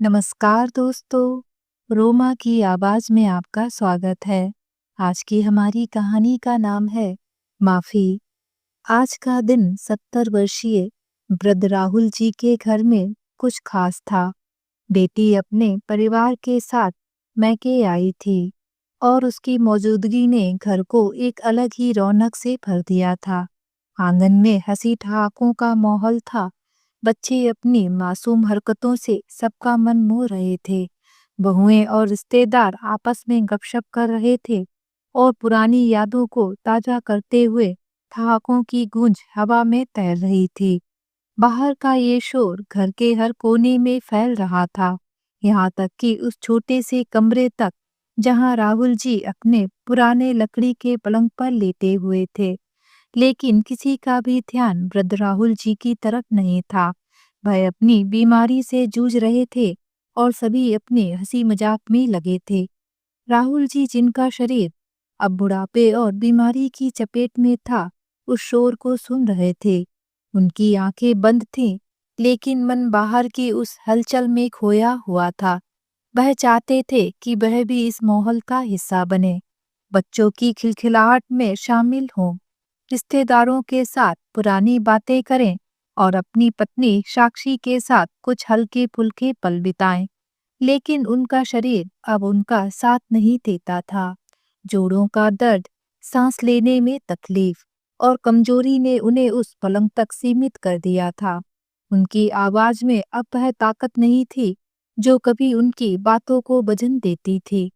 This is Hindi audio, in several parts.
नमस्कार दोस्तों, रोमा की आवाज में आपका स्वागत है। आज की हमारी कहानी का नाम है माफी। आज का दिन 70 वर्षीय वृद्ध राहुल जी के घर में कुछ खास था। बेटी अपने परिवार के साथ मैके आई थी और उसकी मौजूदगी ने घर को एक अलग ही रौनक से भर दिया था। आंगन में हंसी ठहाकों का माहौल था। बच्चे अपनी मासूम हरकतों से सबका मन मोह रहे थे। बहुएं और रिश्तेदार आपस में गपशप कर रहे थे और पुरानी यादों को ताजा करते हुए ठहाकों की गूंज हवा में तैर रही थी। बाहर का ये शोर घर के हर कोने में फैल रहा था, यहाँ तक कि उस छोटे से कमरे तक जहाँ राहुल जी अपने पुराने लकड़ी के पलंग पर लेटे हुए थे। लेकिन किसी का भी ध्यान वृद्ध राहुल जी की तरफ नहीं था। वह अपनी बीमारी से जूझ रहे थे और सभी अपने हंसी मजाक में लगे थे। राहुल जी, जिनका शरीर अब बुढ़ापे और बीमारी की चपेट में था, उस शोर को सुन रहे थे। उनकी आंखें बंद थीं, लेकिन मन बाहर की उस हलचल में खोया हुआ था। वह चाहते थे कि वह भी इस माहौल का हिस्सा बने, बच्चों की खिलखिलाहट में शामिल हों, रिश्तेदारों के साथ पुरानी बातें करें और अपनी पत्नी साक्षी के साथ कुछ हल्के फुल्के पल बिताएं। लेकिन उनका शरीर अब उनका साथ नहीं देता था। जोड़ों का दर्द, सांस लेने में तकलीफ और कमजोरी ने उन्हें उस पलंग तक सीमित कर दिया था। उनकी आवाज में अब वह ताकत नहीं थी जो कभी उनकी बातों को वजन देती थी।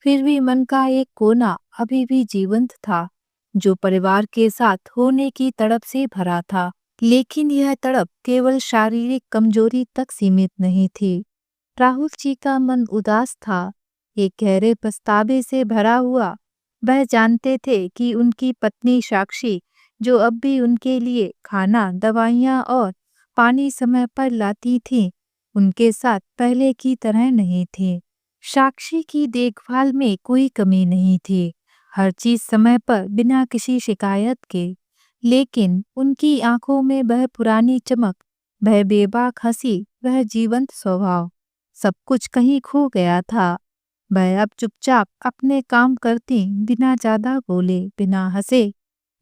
फिर भी मन का एक कोना अभी भी जीवंत था, जो परिवार के साथ होने की तड़प से भरा था। लेकिन यह तड़प केवल शारीरिक कमजोरी तक सीमित नहीं थी। राहुल जी का मन उदास था, एक गहरे पछतावे से भरा हुआ। वह जानते थे कि उनकी पत्नी साक्षी, जो अब भी उनके लिए खाना, दवाइयाँ और पानी समय पर लाती थी, उनके साथ पहले की तरह नहीं थी। साक्षी की देखभाल में कोई कमी नहीं थी, हर चीज समय पर बिना किसी शिकायत के। लेकिन उनकी आंखों में वह पुरानी चमक, वह बेबाक हंसी, वह जीवंत स्वभाव, सब कुछ कहीं खो गया था। वह अब चुपचाप अपने काम करती, बिना ज्यादा बोले, बिना हंसे।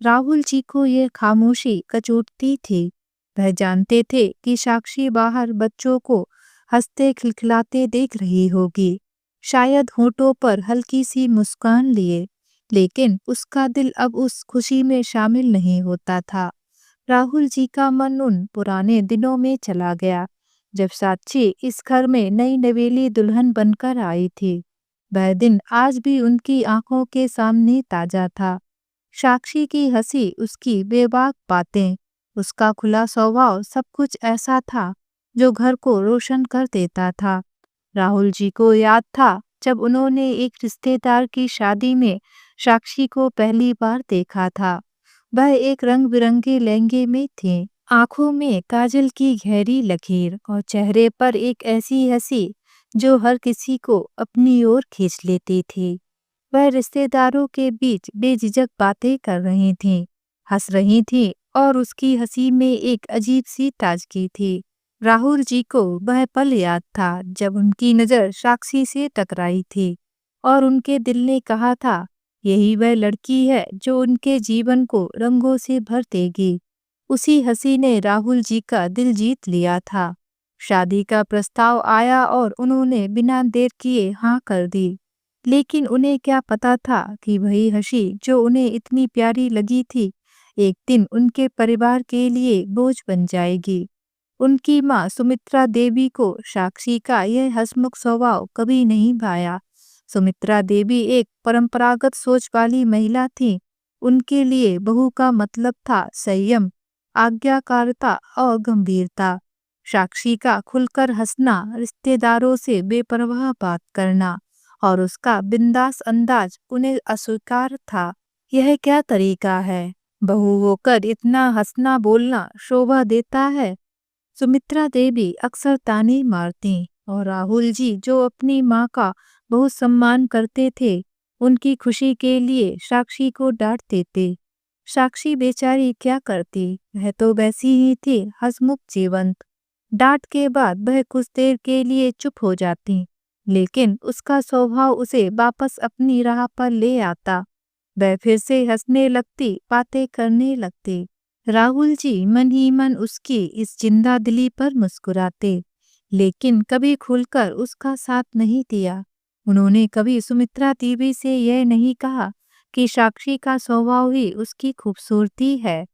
राहुल जी को ये खामोशी कचोटती थी। वह जानते थे कि साक्षी बाहर बच्चों को हंसते खिलखिलाते देख रही होगी, शायद होठों पर हल्की सी मुस्कान लिए, लेकिन उसका दिल अब उस खुशी में शामिल नहीं होता था। राहुल जी का मन उन पुराने दिनों में चला गया, जब साक्षी इस घर में नई नवेली दुल्हन बनकर आई थी। वह दिन आज भी उनकी आंखों के सामने ताजा था। साक्षी की हंसी, उसकी बेबाक बातें, उसका खुला स्वभाव, सब कुछ ऐसा था जो घर को रोशन कर देता था। राहुल जी को याद था जब उन्होंने एक रिश्तेदार की शादी में साक्षी को पहली बार देखा था। वह एक रंग बिरंगे लहंगे में थे, आंखों में काजल की गहरी लकीर और चेहरे पर एक ऐसी हंसी जो हर किसी को अपनी ओर खींच लेती थी। वह रिश्तेदारों के बीच बेझिझक बातें कर रही थीं, हंस रही थीं और उसकी हंसी में एक अजीब सी ताजगी थी। राहुल जी को वह पल याद था जब उनकी नज़र साक्षी से टकराई थी और उनके दिल ने कहा था, यही वह लड़की है जो उनके जीवन को रंगों से भर देगी। उसी हंसी ने राहुल जी का दिल जीत लिया था। शादी का प्रस्ताव आया और उन्होंने बिना देर किए हाँ कर दी। लेकिन उन्हें क्या पता था कि वही हंसी जो उन्हें इतनी प्यारी लगी थी, एक दिन उनके परिवार के लिए बोझ बन जाएगी। उनकी माँ सुमित्रा देवी को साक्षी का यह हंसमुख स्वभाव कभी नहीं भाया। सुमित्रा देवी एक परंपरागत सोच वाली महिला थी। उनके लिए बहू का मतलब था संयम, आज्ञाकारिता और गंभीरता। साक्षी का खुलकर हंसना, रिश्तेदारों से बेपरवाह बात करना और उसका बिंदास अंदाज उन्हें अस्वीकार था। यह क्या तरीका है? बहू होकर इतना हंसना बोलना शोभा देता है? सुमित्रा देवी अक्सर ताने मारती और राहुल जी, जो अपनी माँ का बहुत सम्मान करते थे, उनकी खुशी के लिए साक्षी को डांट देते। साक्षी बेचारी क्या करती, वह तो वैसी ही थी, हंसमुख जीवंत। डांट के बाद वह कुछ देर के लिए चुप हो जाती, लेकिन उसका स्वभाव उसे वापस अपनी राह पर ले आता। वह फिर से हंसने लगती, बातें करने लगती। राहुल जी मन ही मन उसकी इस जिंदा दिली पर मुस्कुराते, लेकिन कभी खुलकर उसका साथ नहीं दिया। उन्होंने कभी सुमित्रा देवी से यह नहीं कहा कि साक्षी का स्वभाव ही उसकी खूबसूरती है।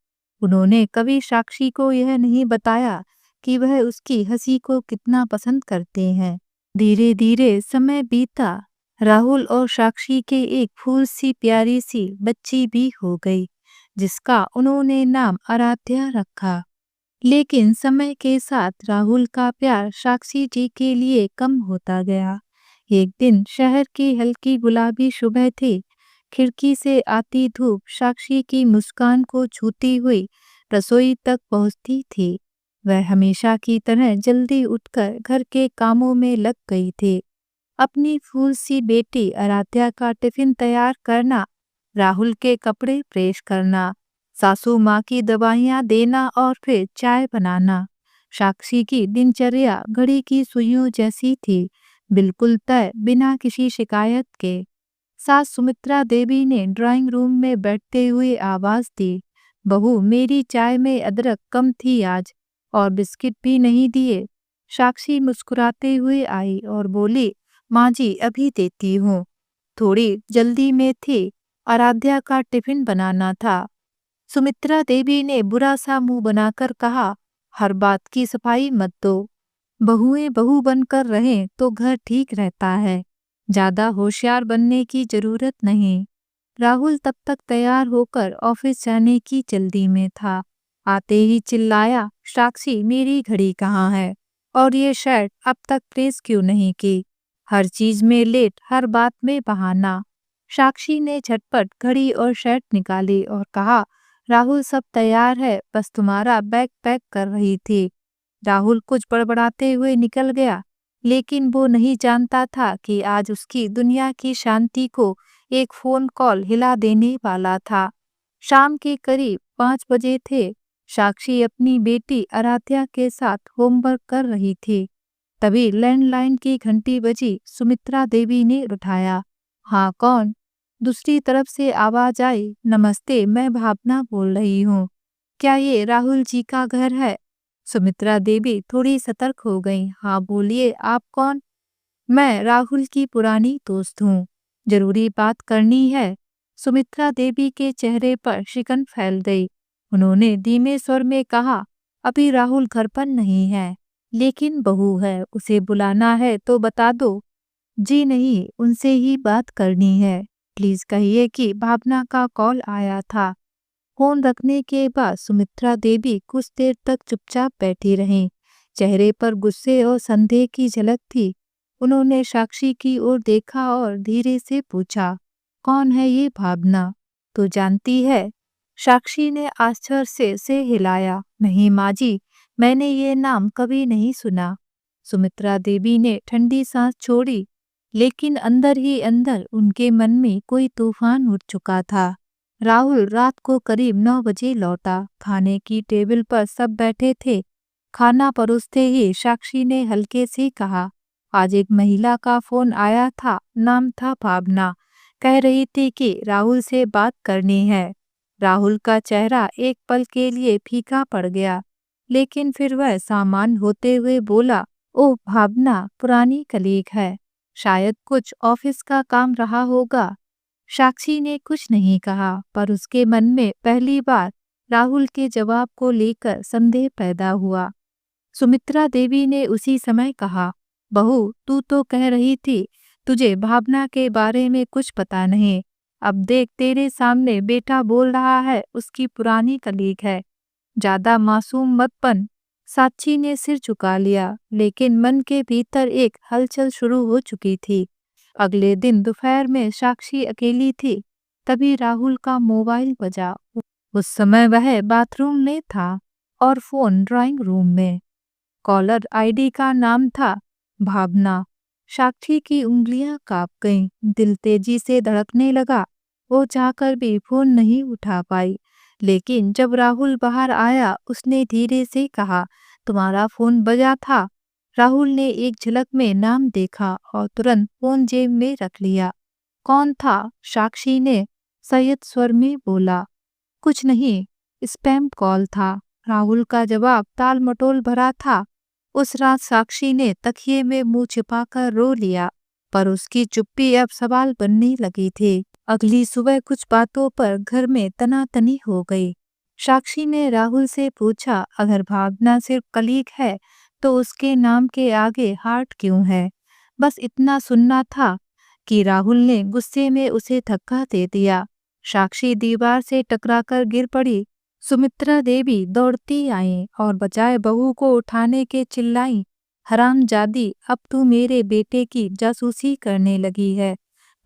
उन्होंने कभी साक्षी को यह नहीं बताया कि वह उसकी हंसी को कितना पसंद करते हैं। धीरे धीरे समय बीता। राहुल और साक्षी के एक फूल सी प्यारी सी बच्ची भी हो गई, जिसका उन्होंने नाम आराध्या रखा। लेकिन समय के साथ राहुल का प्यार साक्षी जी के लिए कम होता गया। एक दिन शहर की हल्की गुलाबी सुबह थी। खिड़की से आती धूप साक्षी की मुस्कान को छूती हुई रसोई तक पहुंचती थी। वह हमेशा की तरह जल्दी उठकर घर के कामों में लग गई थी। अपनी फूल सी बेटी आराध्या का टिफिन तैयार करना, राहुल के कपड़े प्रेस करना, सासू माँ की दवाइयाँ देना और फिर चाय बनाना। साक्षी की दिनचर्या घड़ी की सुइयों जैसी थी, बिल्कुल तय, बिना किसी शिकायत के। सास सुमित्रा देवी ने ड्राइंग रूम में बैठते हुए आवाज दी, बहू मेरी चाय में अदरक कम थी आज, और बिस्किट भी नहीं दिए। साक्षी मुस्कुराते हुए आई और बोली, माँ जी अभी देती हूँ। थोड़ी जल्दी में थी, आराध्या का टिफिन बनाना था। सुमित्रा देवी ने बुरा सा मुंह बनाकर कहा, हर बात की सफाई मत दो। बहुएं बहू बनकर रहें तो घर ठीक रहता है, ज्यादा होशियार बनने की जरूरत नहीं। राहुल तब तक तैयार होकर ऑफिस जाने की जल्दी में था। आते ही चिल्लाया, साक्षी मेरी घड़ी कहाँ है, और ये शर्ट अब तक प्रेस क्यों नहीं की? हर चीज में लेट, हर बात में बहाना। साक्षी ने झटपट घड़ी और शर्ट निकाली और कहा, राहुल सब तैयार है, बस तुम्हारा बैग पैक कर रही थी। राहुल कुछ बड़बड़ाते हुए निकल गया, लेकिन वो नहीं जानता था कि आज उसकी दुनिया की शांति को एक फोन कॉल हिला देने वाला था। शाम के करीब 5 बजे थे। साक्षी अपनी बेटी आराध्या के साथ होमवर्क कर रही थी। तभी लैंडलाइन की घंटी बजी। सुमित्रा देवी ने उठाया। हाँ कौन? दूसरी तरफ से आवाज आई, नमस्ते, मैं भावना बोल रही हूँ। क्या ये राहुल जी का घर है? सुमित्रा देवी थोड़ी सतर्क हो गई। हाँ बोलिए, आप कौन? मैं राहुल की पुरानी दोस्त हूँ, जरूरी बात करनी है। सुमित्रा देवी के चेहरे पर शिकन फैल गई। उन्होंने धीमे स्वर में कहा, अभी राहुल घर पर नहीं है, लेकिन बहू है, उसे बुलाना है तो बता दो। जी नहीं, उनसे ही बात करनी है। प्लीज कहिए कि भावना का कॉल आया था। फोन रखने के बाद सुमित्रा देवी कुछ देर तक चुपचाप बैठी रहीं। चेहरे पर गुस्से और संदेह की झलक थी। उन्होंने साक्षी की ओर देखा और धीरे से पूछा, कौन है ये भावना? तो जानती है? साक्षी ने आश्चर्य से हिलाया, नहीं माँ जी, मैंने ये नाम कभी नहीं सुना। सुमित्रा देवी ने ठंडी सांस छोड़ी, लेकिन अंदर ही अंदर उनके मन में कोई तूफान उठ चुका था। राहुल रात को करीब 9 बजे लौटा। खाने की टेबल पर सब बैठे थे। खाना परोसते ही साक्षी ने हल्के से कहा, आज एक महिला का फोन आया था, नाम था भावना। कह रही थी कि राहुल से बात करनी है। राहुल का चेहरा एक पल के लिए फीका पड़ गया, लेकिन फिर वह सामान्य होते हुए बोला, ओह भावना पुरानी कलीग है, शायद कुछ ऑफिस का काम रहा होगा। साक्षी ने कुछ नहीं कहा, पर उसके मन में पहली बार राहुल के जवाब को लेकर संदेह पैदा हुआ। सुमित्रा देवी ने उसी समय कहा, बहू तू तो कह रही थी तुझे भावना के बारे में कुछ पता नहीं। अब देख तेरे सामने बेटा बोल रहा है उसकी पुरानी कलीग है। ज्यादा मासूम मत बन। साक्षी ने सिर झुका लिया, लेकिन मन के भीतर एक हलचल शुरू हो चुकी थी। अगले दिन दोपहर में साक्षी अकेली थी। तभी राहुल का मोबाइल बजा। उस समय वह बाथरूम में था और फोन ड्राइंग रूम में। कॉलर आईडी का नाम था भावना। साक्षी की उंगलियां कांप गईं, दिल तेजी से धड़कने लगा। वो चाहकर भी फोन नहीं उठा पाई, लेकिन जब राहुल बाहर आया उसने धीरे से कहा, तुम्हारा फोन बजा था। राहुल ने एक झलक में नाम देखा और तुरंत फोन जेब में रख लिया। कौन था? साक्षी ने संयत स्वर में बोला। कुछ नहीं, स्पैम कॉल था। राहुल का जवाब ताल मटोल भरा था। उस रात साक्षी ने तकिए में मुंह छिपाकर रो लिया, पर उसकी चुप्पी अब सवाल बनने लगी थी। अगली सुबह कुछ बातों पर घर में तनातनी हो गई। साक्षी ने राहुल से पूछा, अगर भावना सिर्फ कलीग है तो उसके नाम के आगे हार्ट क्यों है? बस इतना सुनना था कि राहुल ने गुस्से में उसे धक्का दे दिया। साक्षी दीवार से टकराकर गिर पड़ी। सुमित्रा देवी दौड़ती आईं और बजाय बहू को उठाने के चिल्लाई, हरामजादी, अब तू मेरे बेटे की जासूसी करने लगी है।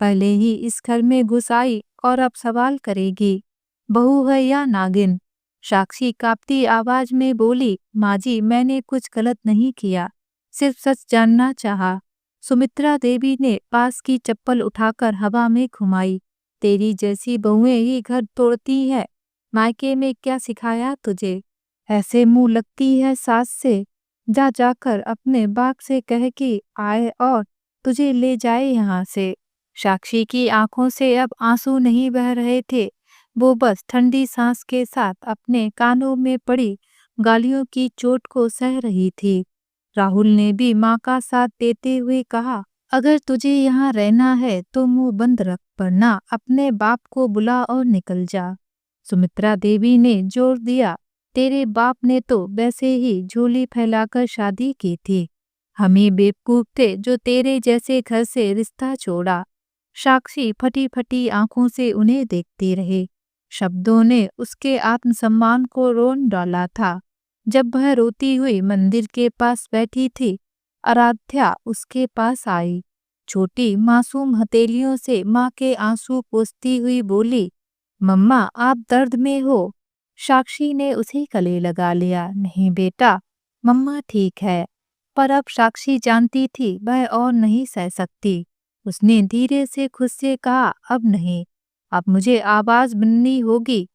पहले ही इस घर में घुस आई और अब सवाल करेगी। बहू है या नागिन? साक्षी कांपती आवाज में बोली, माँ जी, मैंने कुछ गलत नहीं किया, सिर्फ सच जानना चाहा। सुमित्रा देवी ने पास की चप्पल उठाकर हवा में घुमाई। तेरी जैसी बहुएं ही घर तोड़ती है। मायके में क्या सिखाया तुझे? ऐसे मुंह लगती है सास से। जा जाकर अपने बाप से कह कि आए और तुझे ले जाए यहाँ से। साक्षी की आंखों से अब आंसू नहीं बह रहे थे। वो बस ठंडी सांस के साथ अपने कानों में पड़ी गालियों की चोट को सह रही थी। राहुल ने भी माँ का साथ देते हुए कहा, अगर तुझे यहाँ रहना है तो मुंह बंद रख, वरना अपने बाप को बुला और निकल जा। सुमित्रा देवी ने जोर दिया, तेरे बाप ने तो वैसे ही झोली फैलाकर शादी की थी। हम ही बेवकूफ थे जो तेरे जैसे घर से रिश्ता छोड़ा। साक्षी फटी फटी आंखों से उन्हें देखती रही। शब्दों ने उसके आत्मसम्मान को रोन डाला था। जब वह रोती हुई मंदिर के पास बैठी थी, आराध्या उसके पास आई। छोटी मासूम हथेलियों से माँ के आंसू पोंछती हुई बोली, मम्मा, आप दर्द में हो? साक्षी ने उसे गले लगा लिया। नहीं बेटा, मम्मा ठीक है। पर अब साक्षी जानती थी वह और नहीं सह सकती। उसने धीरे से खुद से कहा, अब नहीं, अब मुझे आवाज बननी होगी।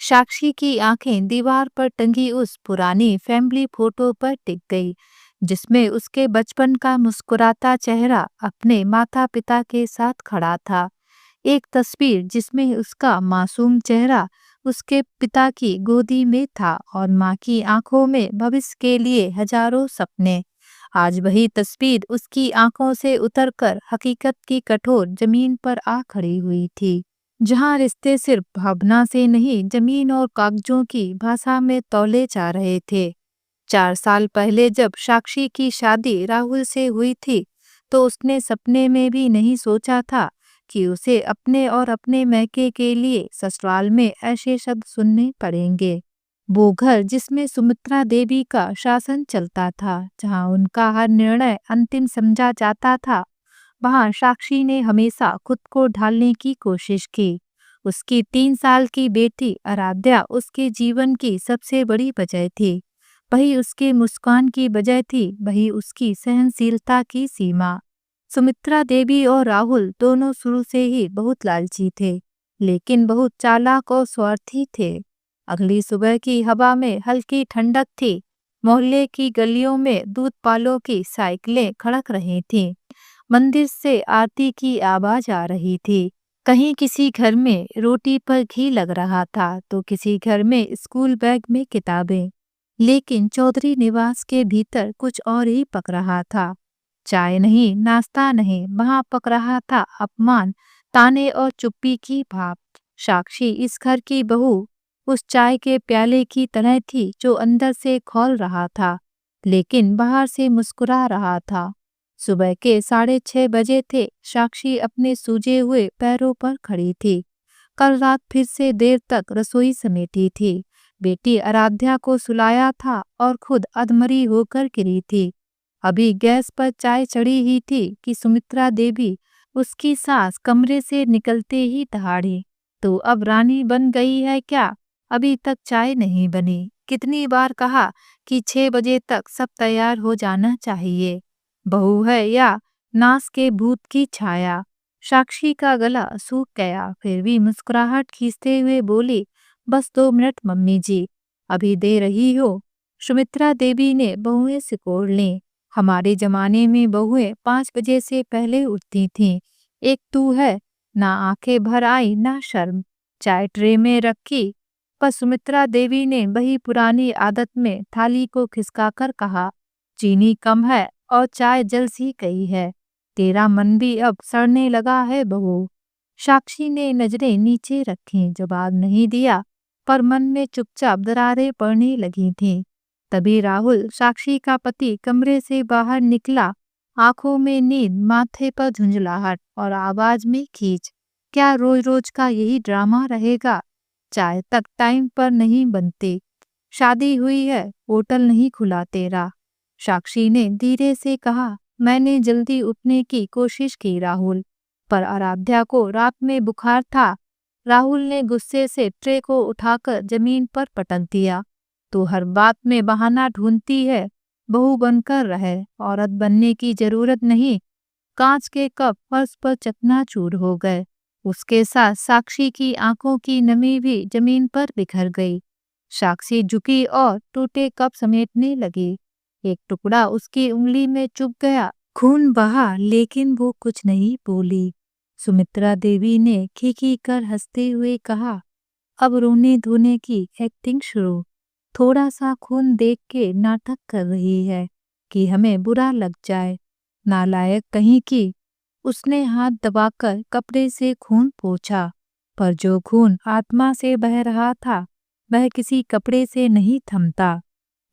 साक्षी की आंखें दीवार पर टंगी उस पुरानी फैमिली फोटो पर टिक गई, जिसमें उसके बचपन का मुस्कुराता चेहरा अपने माता पिता के साथ खड़ा था। एक तस्वीर जिसमें उसका मासूम चेहरा उसके पिता की गोदी में था और माँ की आंखों में भविष्य के लिए हजारों सपने। आज वही तस्वीर उसकी आंखों से उतरकर हकीकत की कठोर जमीन पर आ खड़ी हुई थी, जहां रिश्ते सिर्फ भावना से नहीं, जमीन और कागजों की भाषा में तौले जा रहे थे। 4 साल पहले जब साक्षी की शादी राहुल से हुई थी, तो उसने सपने में भी नहीं सोचा था कि उसे अपने और अपने मैके के लिए ससुराल में ऐसे शब्द सुनने पड़ेंगे। वो घर जिसमें सुमित्रा देवी का शासन चलता था, जहां उनका हर निर्णय अंतिम समझा जाता था, वहां साक्षी ने हमेशा खुद को ढालने की कोशिश की। उसकी 3 साल की बेटी आराध्या उसके जीवन की सबसे बड़ी वजह थी। वही उसकी मुस्कान की वजह थी, वही उसकी सहनशीलता की सीमा। सुमित्रा देवी और राहुल दोनों शुरू से ही बहुत लालची थे, लेकिन बहुत चालाक और स्वार्थी थे। अगली सुबह की हवा में हल्की ठंडक थी। मोहल्ले की गलियों में दूध पालों की साइकिलें खड़क रही थीं। मंदिर से आरती की आवाज आ रही थी। कहीं किसी घर में रोटी पर घी लग रहा था, तो किसी घर में स्कूल बैग में किताबें। लेकिन चौधरी निवास के भीतर कुछ और ही पक रहा था। चाय नहीं, नाश्ता नहीं, वहां पक रहा था अपमान, ताने और चुप्पी की भाप। साक्षी इस घर की बहू उस चाय के प्याले की तरह थी जो अंदर से खौल रहा था, लेकिन बाहर से मुस्कुरा रहा था। सुबह के 6:30 बजे थे। साक्षी अपने सूजे हुए पैरों पर खड़ी थी। कल रात फिर से देर तक रसोई समेटी थी। बेटी आराध्या को सुलाया था और खुद अधमरी होकर गिरी थी। अभी गैस पर चाय चढ़ी ही थी कि सुमित्रा देवी, उसकी सास, कमरे से निकलते ही दहाड़ी, तो अब रानी बन गई है क्या? अभी तक चाय नहीं बनी। कितनी बार कहा कि 6 बजे तक सब तैयार हो जाना चाहिए। बहू है या नास के भूत की छाया? साक्षी का गला सूख गया, फिर भी मुस्कुराहट खींचते हुए बोली, बस 2 मिनट मम्मी जी, अभी दे रही हो। सुमित्रा देवी ने बहुएं सिकोड़ लीं। हमारे जमाने में बहुएं 5 बजे से पहले उठती थीं। एक तू है, ना आंखें भर आई ना शर्म। चाय ट्रे में रखी, पर सुमित्रा देवी ने वही पुरानी आदत में थाली को खिसकाकर कहा, चीनी कम है और चाय जल सी गई है। तेरा मन भी अब सड़ने लगा है बहू। साक्षी ने नजरें नीचे रखी, जवाब नहीं दिया, पर मन में चुपचाप दरारें पड़ने लगी थीं। तभी राहुल, साक्षी का पति, कमरे से बाहर निकला। आंखों में नींद, माथे पर झुंझलाहट और आवाज में खींच। क्या रोज रोज का यही ड्रामा रहेगा? चाय तक टाइम पर नहीं बनती। शादी हुई है, होटल नहीं खुला तेरा। साक्षी ने धीरे से कहा, मैंने जल्दी उठने की कोशिश की राहुल, पर आराध्या को रात में बुखार था। राहुल ने गुस्से से ट्रे को उठाकर जमीन पर पटक दिया। तो हर बात में बहाना ढूंढती है। बहू बनकर रहे, औरत बनने की जरूरत नहीं। कांच के कप फर्श पर चकनाचूर हो गए। उसके साथ साक्षी की आंखों की नमी भी जमीन पर बिखर गई। साक्षी झुकी और टूटे कप समेटने लगी। एक टुकड़ा उसकी उंगली में चुभ गया। खून बहा, लेकिन वो कुछ नहीं बोली। सुमित्रा देवी ने खीखी कर हंसते हुए कहा, अब रोने धोने की एक्टिंग शुरू। थोड़ा सा खून देख के नाटक कर रही है कि हमें बुरा लग जाए। नालायक कहीं की। उसने हाथ दबाकर कपड़े से खून पोंछा, पर जो खून आत्मा से बह रहा था वह किसी कपड़े से नहीं थमता।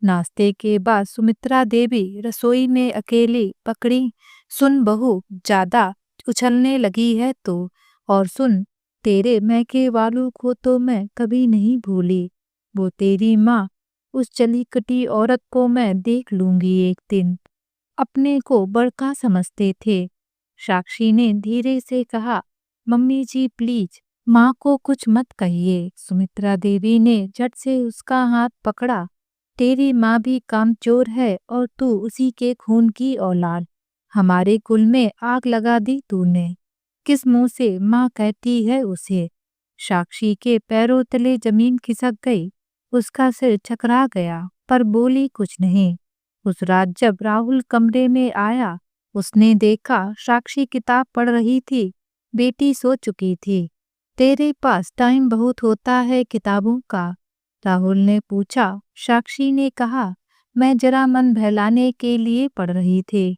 नाश्ते के बाद सुमित्रा देवी रसोई में अकेली पकड़ी। सुन बहू, ज्यादा उछलने लगी है तो, और सुन, तेरे मैके वालों को तो मैं कभी नहीं भूली। वो तेरी माँ, उस चली कटी औरत को मैं देख लूंगी एक दिन। अपने को बड़का समझते थे। साक्षी ने धीरे से कहा, मम्मी जी प्लीज, माँ को कुछ मत कहिए। सुमित्रा देवी ने झट से उसका हाथ पकड़ा। तेरी माँ भी कामचोर है और तू उसी के खून की औलाद। हमारे कुल में आग लगा दी तूने। किस मुंह से माँ कहती है उसे? साक्षी के पैरों तले जमीन खिसक गई। उसका सिर चकरा गया, पर बोली कुछ नहीं। उस रात जब राहुल कमरे में आया, उसने देखा साक्षी किताब पढ़ रही थी। बेटी सो चुकी थी। तेरे पास टाइम बहुत होता है किताबों का? राहुल ने पूछा। साक्षी ने कहा, मैं जरा मन बहलाने के लिए पढ़ रही थी।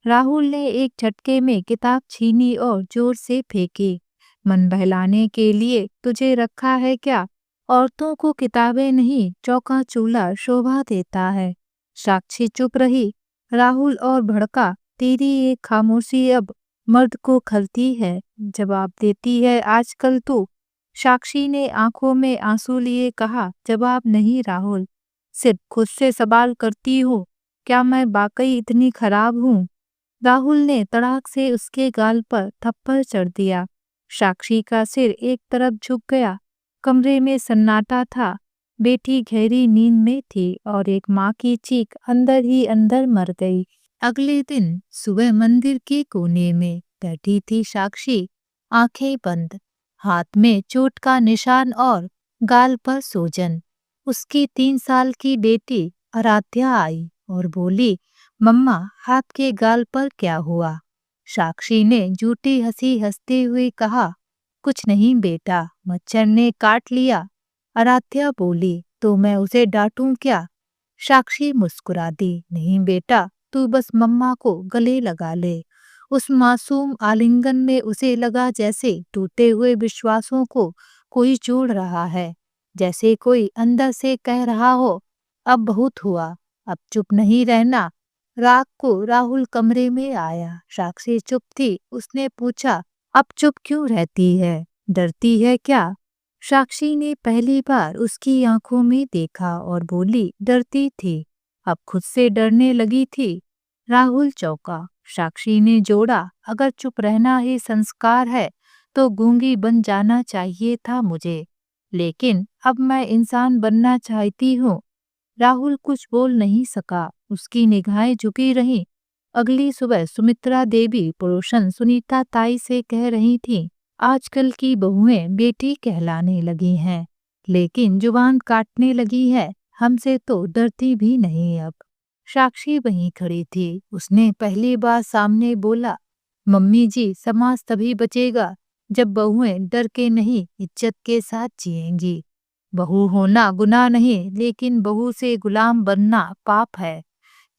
राहुल ने एक झटके में किताब छीनी और जोर से फेंकी। मन बहलाने के लिए तुझे रखा है क्या? औरतों को किताबें नहीं, चौका चूल्हा शोभा देता है। साक्षी चुप रही। राहुल और भड़का, तेरी ये खामोशी अब मर्द को खलती है। जवाब देती है आजकल तू। साक्षी ने आंखों में आंसू लिए कहा, जवाब नहीं राहुल, सिर्फ खुद से सवाल करती हूँ, क्या मैं वाकई इतनी खराब हूँ? राहुल ने तड़ाक से उसके गाल पर थप्पड़ चढ़ दिया। साक्षी का सिर एक तरफ झुक गया। कमरे में सन्नाटा था। बेटी गहरी नींद में थी और एक माँ की चीख अंदर ही अंदर मर गई। अगले दिन सुबह मंदिर के कोने में बैठी थी साक्षी, आंखें बंद, हाथ में चोट का निशान और गाल पर सूजन। उसकी 3 साल की बेटी आराध्या आई और बोली, मम्मा, हाथ के गाल पर क्या हुआ? साक्षी ने झूठी हंसी हंसते हुए कहा, कुछ नहीं बेटा, मच्छर ने काट लिया। आराध्या बोली, तो मैं उसे डांटूं क्या? साक्षी मुस्कुरा दी, नहीं बेटा, तू बस मम्मा को गले लगा ले। उस मासूम आलिंगन में उसे लगा जैसे टूटे हुए विश्वासों को कोई जोड़ रहा है, जैसे कोई अंदर से कह रहा हो, अब बहुत हुआ, अब चुप नहीं रहना। रात को राहुल कमरे में आया। साक्षी चुप थी। उसने पूछा, अब चुप क्यों रहती है? डरती है क्या? साक्षी ने पहली बार उसकी आंखों में देखा और बोली, डरती थी, अब खुद से डरने लगी थी। राहुल चौंका। साक्षी ने जोड़ा, अगर चुप रहना ही संस्कार है तो गूंगी बन जाना चाहिए था मुझे, लेकिन अब मैं इंसान बनना चाहती हूँ। राहुल कुछ बोल नहीं सका। उसकी निगाहें झुकी रहीं। अगली सुबह सुमित्रा देवी पड़ोसन सुनीता ताई से कह रही थीं, आजकल की बहुएं बेटी कहलाने लगी हैं, लेकिन जुबान काटने लगी है। हमसे तो डरती भी नहीं अब। साक्षी वहीं खड़ी थी। उसने पहली बार सामने बोला, मम्मी जी, समाज तभी बचेगा जब बहुएं डर के नहीं, इज्जत के साथ जिएंगी। बहू होना गुनाह नहीं, लेकिन बहू से गुलाम बनना पाप है।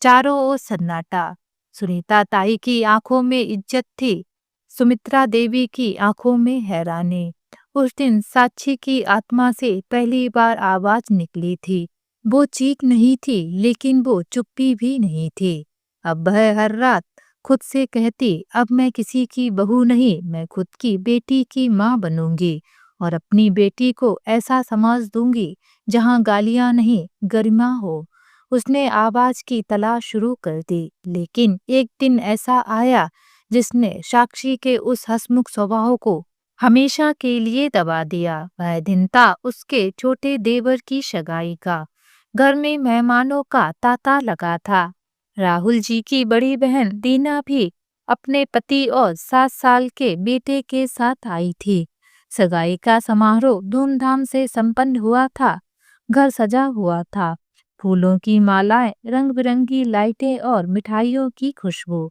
चारों ओर सन्नाटा। सुनीता ताई की आंखों में इज्जत थी, सुमित्रा देवी की आंखों में हैरानी। उस दिन साक्षी की आत्मा से पहली बार आवाज निकली थी। वो चीख नहीं थी, लेकिन वो चुप्पी भी नहीं थी। अब वह हर रात खुद से कहती, अब मैं किसी की बहू नहीं, मैं खुद की बेटी की माँ बनूंगी और अपनी बेटी को ऐसा समाज दूंगी जहाँ गालियां नहीं, गरिमा हो। उसने आवाज की तलाश शुरू कर दी, लेकिन एक दिन ऐसा आया जिसने साक्षी के उस हंसमुख स्वभाव को हमेशा के लिए दबा दिया। वह दिन था उसके छोटे देवर की सगाई का। घर में मेहमानों का तांता लगा था। राहुल जी की बड़ी बहन दीना भी अपने पति और 7 साल के बेटे के साथ आई थी। सगाई का समारोह धूमधाम से संपन्न हुआ था। घर सजा हुआ था, फूलों की मालाएं, रंग बिरंगी लाइटें और मिठाइयों की खुशबू।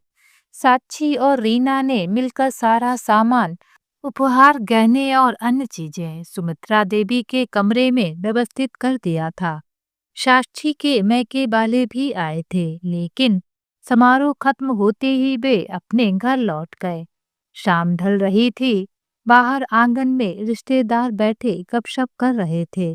साक्षी और रीना ने मिलकर सारा सामान, उपहार, गहने और अन्य चीजें सुमित्रा देवी के कमरे में व्यवस्थित कर दिया था। साक्षी के मैके वाले भी आए थे, लेकिन समारोह खत्म होते ही वे अपने घर लौट गए। शाम ढल रही थी। बाहर आंगन में रिश्तेदार बैठे गपशप कर रहे थे।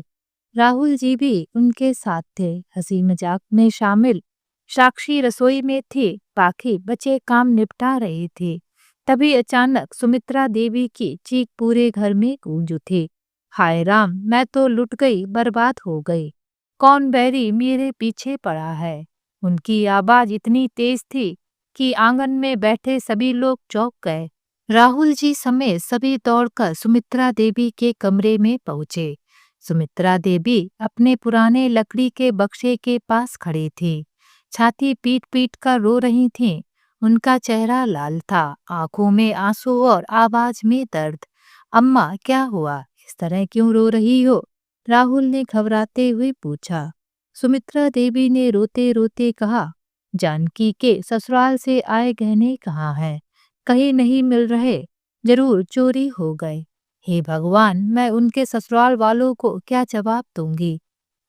राहुल जी भी उनके साथ थे, हंसी मजाक में शामिल। साक्षी रसोई में थी, बाकी बचे काम निपटा रही थी। तभी अचानक सुमित्रा देवी की चीख पूरे घर में गूंज उठी, हाय राम, मैं तो लुट गई, बर्बाद हो गई। कौन बैरी मेरे पीछे पड़ा है। उनकी आवाज इतनी तेज थी कि आंगन में बैठे सभी लोग चौंक गए। राहुल जी समेत सभी दौड़कर सुमित्रा देवी के कमरे में पहुंचे। सुमित्रा देवी अपने पुराने लकड़ी के बक्से के पास खड़ी थी। छाती पीट पीट कर रो रही थीं। उनका चेहरा लाल था, आंखों में आंसू और आवाज में दर्द। अम्मा, क्या हुआ? इस तरह क्यों रो रही हो? राहुल ने घबराते हुए पूछा। सुमित्रा देवी ने रोते रोते कहा, जानकी के ससुराल से आए गहने कहाँ हैं? कहीं नहीं मिल रहे, जरूर चोरी हो गए। हे भगवान, मैं उनके ससुराल वालों को क्या जवाब दूंगी?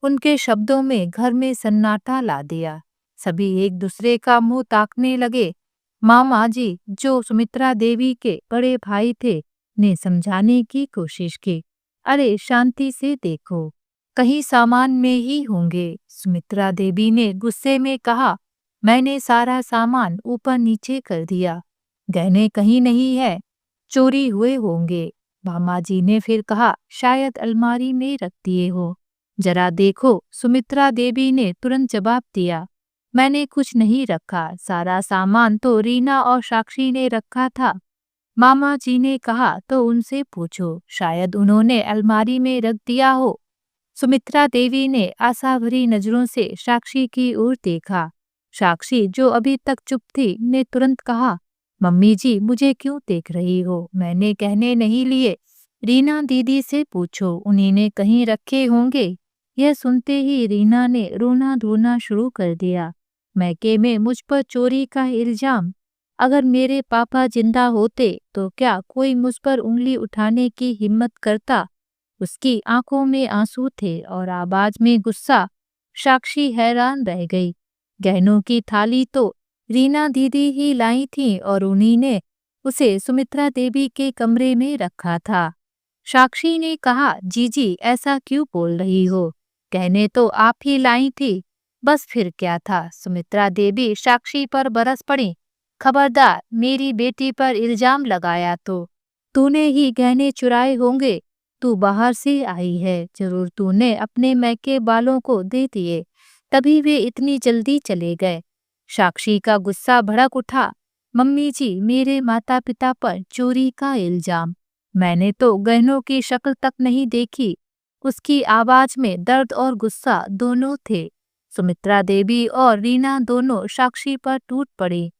उनके शब्दों में घर में सन्नाटा ला दिया। सभी एक दूसरे का मुंह ताकने लगे। मामा जी, जो सुमित्रा देवी के बड़े भाई थे, ने समझाने की कोशिश की। अरे शांति से देखो, कहीं सामान में ही होंगे। सुमित्रा देवी ने गुस्से में कहा, मैंने सारा सामान ऊपर नीचे कर दिया, गहने कहीं नहीं है, चोरी हुए होंगे। मामा जी ने फिर कहा, शायद अलमारी में रख दिए हो, जरा देखो। सुमित्रा देवी ने तुरंत जवाब दिया, मैंने कुछ नहीं रखा, सारा सामान तो रीना और साक्षी ने रखा था। मामा जी ने कहा, तो उनसे पूछो, शायद उन्होंने अलमारी में रख दिया हो। सुमित्रा देवी ने आशा भरी नजरों से साक्षी की ओर देखा। साक्षी, जो अभी तक चुप थी, ने तुरंत कहा, मम्मी जी, मुझे क्यों देख रही हो? मैंने गहने नहीं लिए। रीना दीदी से पूछो, उन्हीं ने कहीं रखे होंगे। यह सुनते ही रीना ने रोना धोना शुरू कर दिया। मैके में मुझ पर चोरी का इल्जाम। अगर मेरे पापा जिंदा होते तो क्या कोई मुझ पर उंगली उठाने की हिम्मत करता? उसकी आंखों में आंसू थे और आवाज में गुस्सा। साक्षी हैरान रह गई। गहनों की थाली तो रीना दीदी ही लाई थी और उन्हीं ने उसे सुमित्रा देवी के कमरे में रखा था। साक्षी ने कहा, जीजी, ऐसा क्यों बोल रही हो? गहने तो आप ही लाई थी। बस फिर क्या था? सुमित्रा देवी साक्षी पर बरस पड़ी। खबरदार, मेरी बेटी पर इल्जाम लगाया तो तूने ही गहने चुराए होंगे। तू बाहर से आई है, जरूर तूने अपने मैके वालों को दे दिए, तभी वे इतनी जल्दी चले गए। साक्षी का गुस्सा भड़क उठा। मम्मी जी, मेरे माता पिता पर चोरी का इल्जाम? मैंने तो गहनों की शक्ल तक नहीं देखी। उसकी आवाज में दर्द और गुस्सा दोनों थे। सुमित्रा देवी और रीना दोनों साक्षी पर टूट पड़ी।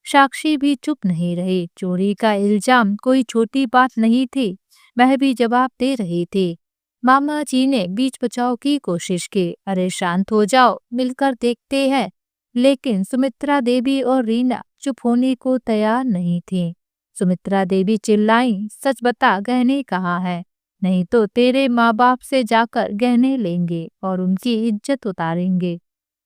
साक्षी भी चुप नहीं रही। चोरी का इल्जाम कोई छोटी बात नहीं थी। वह भी जवाब दे रही थी। मामा जी ने बीच बचाव की कोशिश की। अरे शांत हो जाओ, मिलकर देखते हैं। लेकिन सुमित्रा देवी और रीना चुप होने को तैयार नहीं थी। सुमित्रा देवी चिल्लाई, सच बता, गहने कहाँ है? नहीं तो तेरे माँ बाप से जाकर गहने लेंगे और उनकी इज्जत उतारेंगे।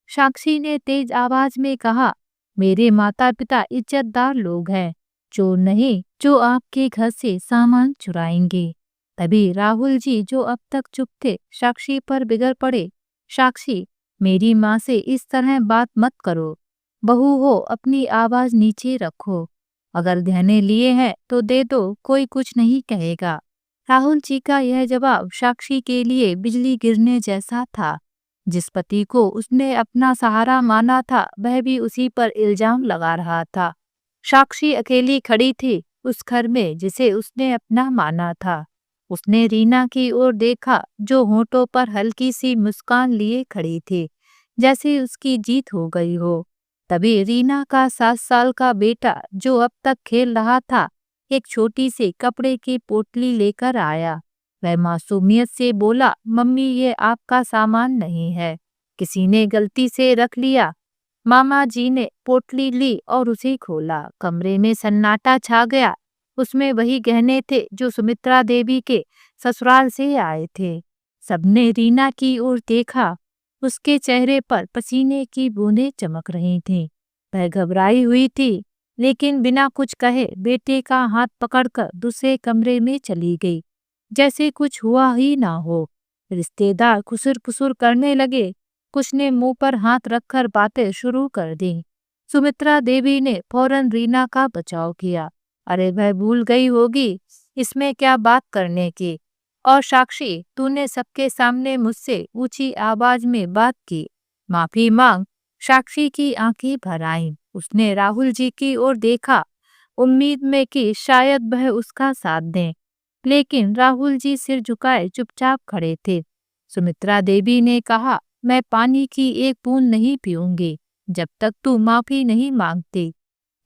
साक्षी ने तेज आवाज में कहा, मेरे माता पिता इज्जतदार लोग हैं, चोर नहीं जो आपके घर से सामान चुराएंगे। तभी राहुल जी, जो अब तक चुप थे, साक्षी पर बिगड़ पड़े। साक्षी, मेरी माँ से इस तरह बात मत करो। बहू हो, अपनी आवाज नीचे रखो। अगर गहने लिए हैं तो दे दो, कोई कुछ नहीं कहेगा। राहुल जी का यह जवाब साक्षी के लिए बिजली गिरने जैसा था। जिस पति को उसने अपना सहारा माना था, वह भी उसी पर इल्जाम लगा रहा था। साक्षी अकेली खड़ी थी उस घर में जिसे उसने अपना माना था। उसने रीना की ओर देखा, जो होठों पर हल्की सी मुस्कान लिए खड़ी थी, जैसे उसकी जीत हो गई हो। तभी रीना का 7 साल का बेटा, जो अब तक खेल रहा था, एक छोटी सी कपड़े की पोटली लेकर आया। वह मासूमियत से बोला, मम्मी ये आपका सामान नहीं है, किसी ने गलती से रख लिया। मामा जी ने पोटली ली और उसे खोला। कमरे में सन्नाटा छा गया। उसमें वही गहने थे जो सुमित्रा देवी के ससुराल से आए थे। सबने रीना की ओर देखा। उसके चेहरे पर पसीने की बूंदें चमक रही थीं। वह घबराई हुई थी, लेकिन बिना कुछ कहे बेटे का हाथ पकड़कर दूसरे कमरे में चली गई, जैसे कुछ हुआ ही ना हो। रिश्तेदार खुसुर-फुसुर करने लगे। कुछ ने मुंह पर हाथ रखकर बातें शुरू कर दी। सुमित्रा देवी ने फौरन रीना का बचाव किया। अरे वह भूल गई होगी, इसमें क्या बात करने की। और साक्षी, तूने सबके सामने मुझसे ऊंची आवाज में बात की, माफी मांग। साक्षी की आंखें भर आईं। उसने राहुल जी की ओर देखा, उम्मीद में कि शायद वह उसका साथ दें। लेकिन राहुल जी सिर झुकाए चुपचाप खड़े थे। सुमित्रा देवी ने कहा, मैं पानी की एक बूंद नहीं पीऊंगी जब तक तू माफी नहीं मांगती।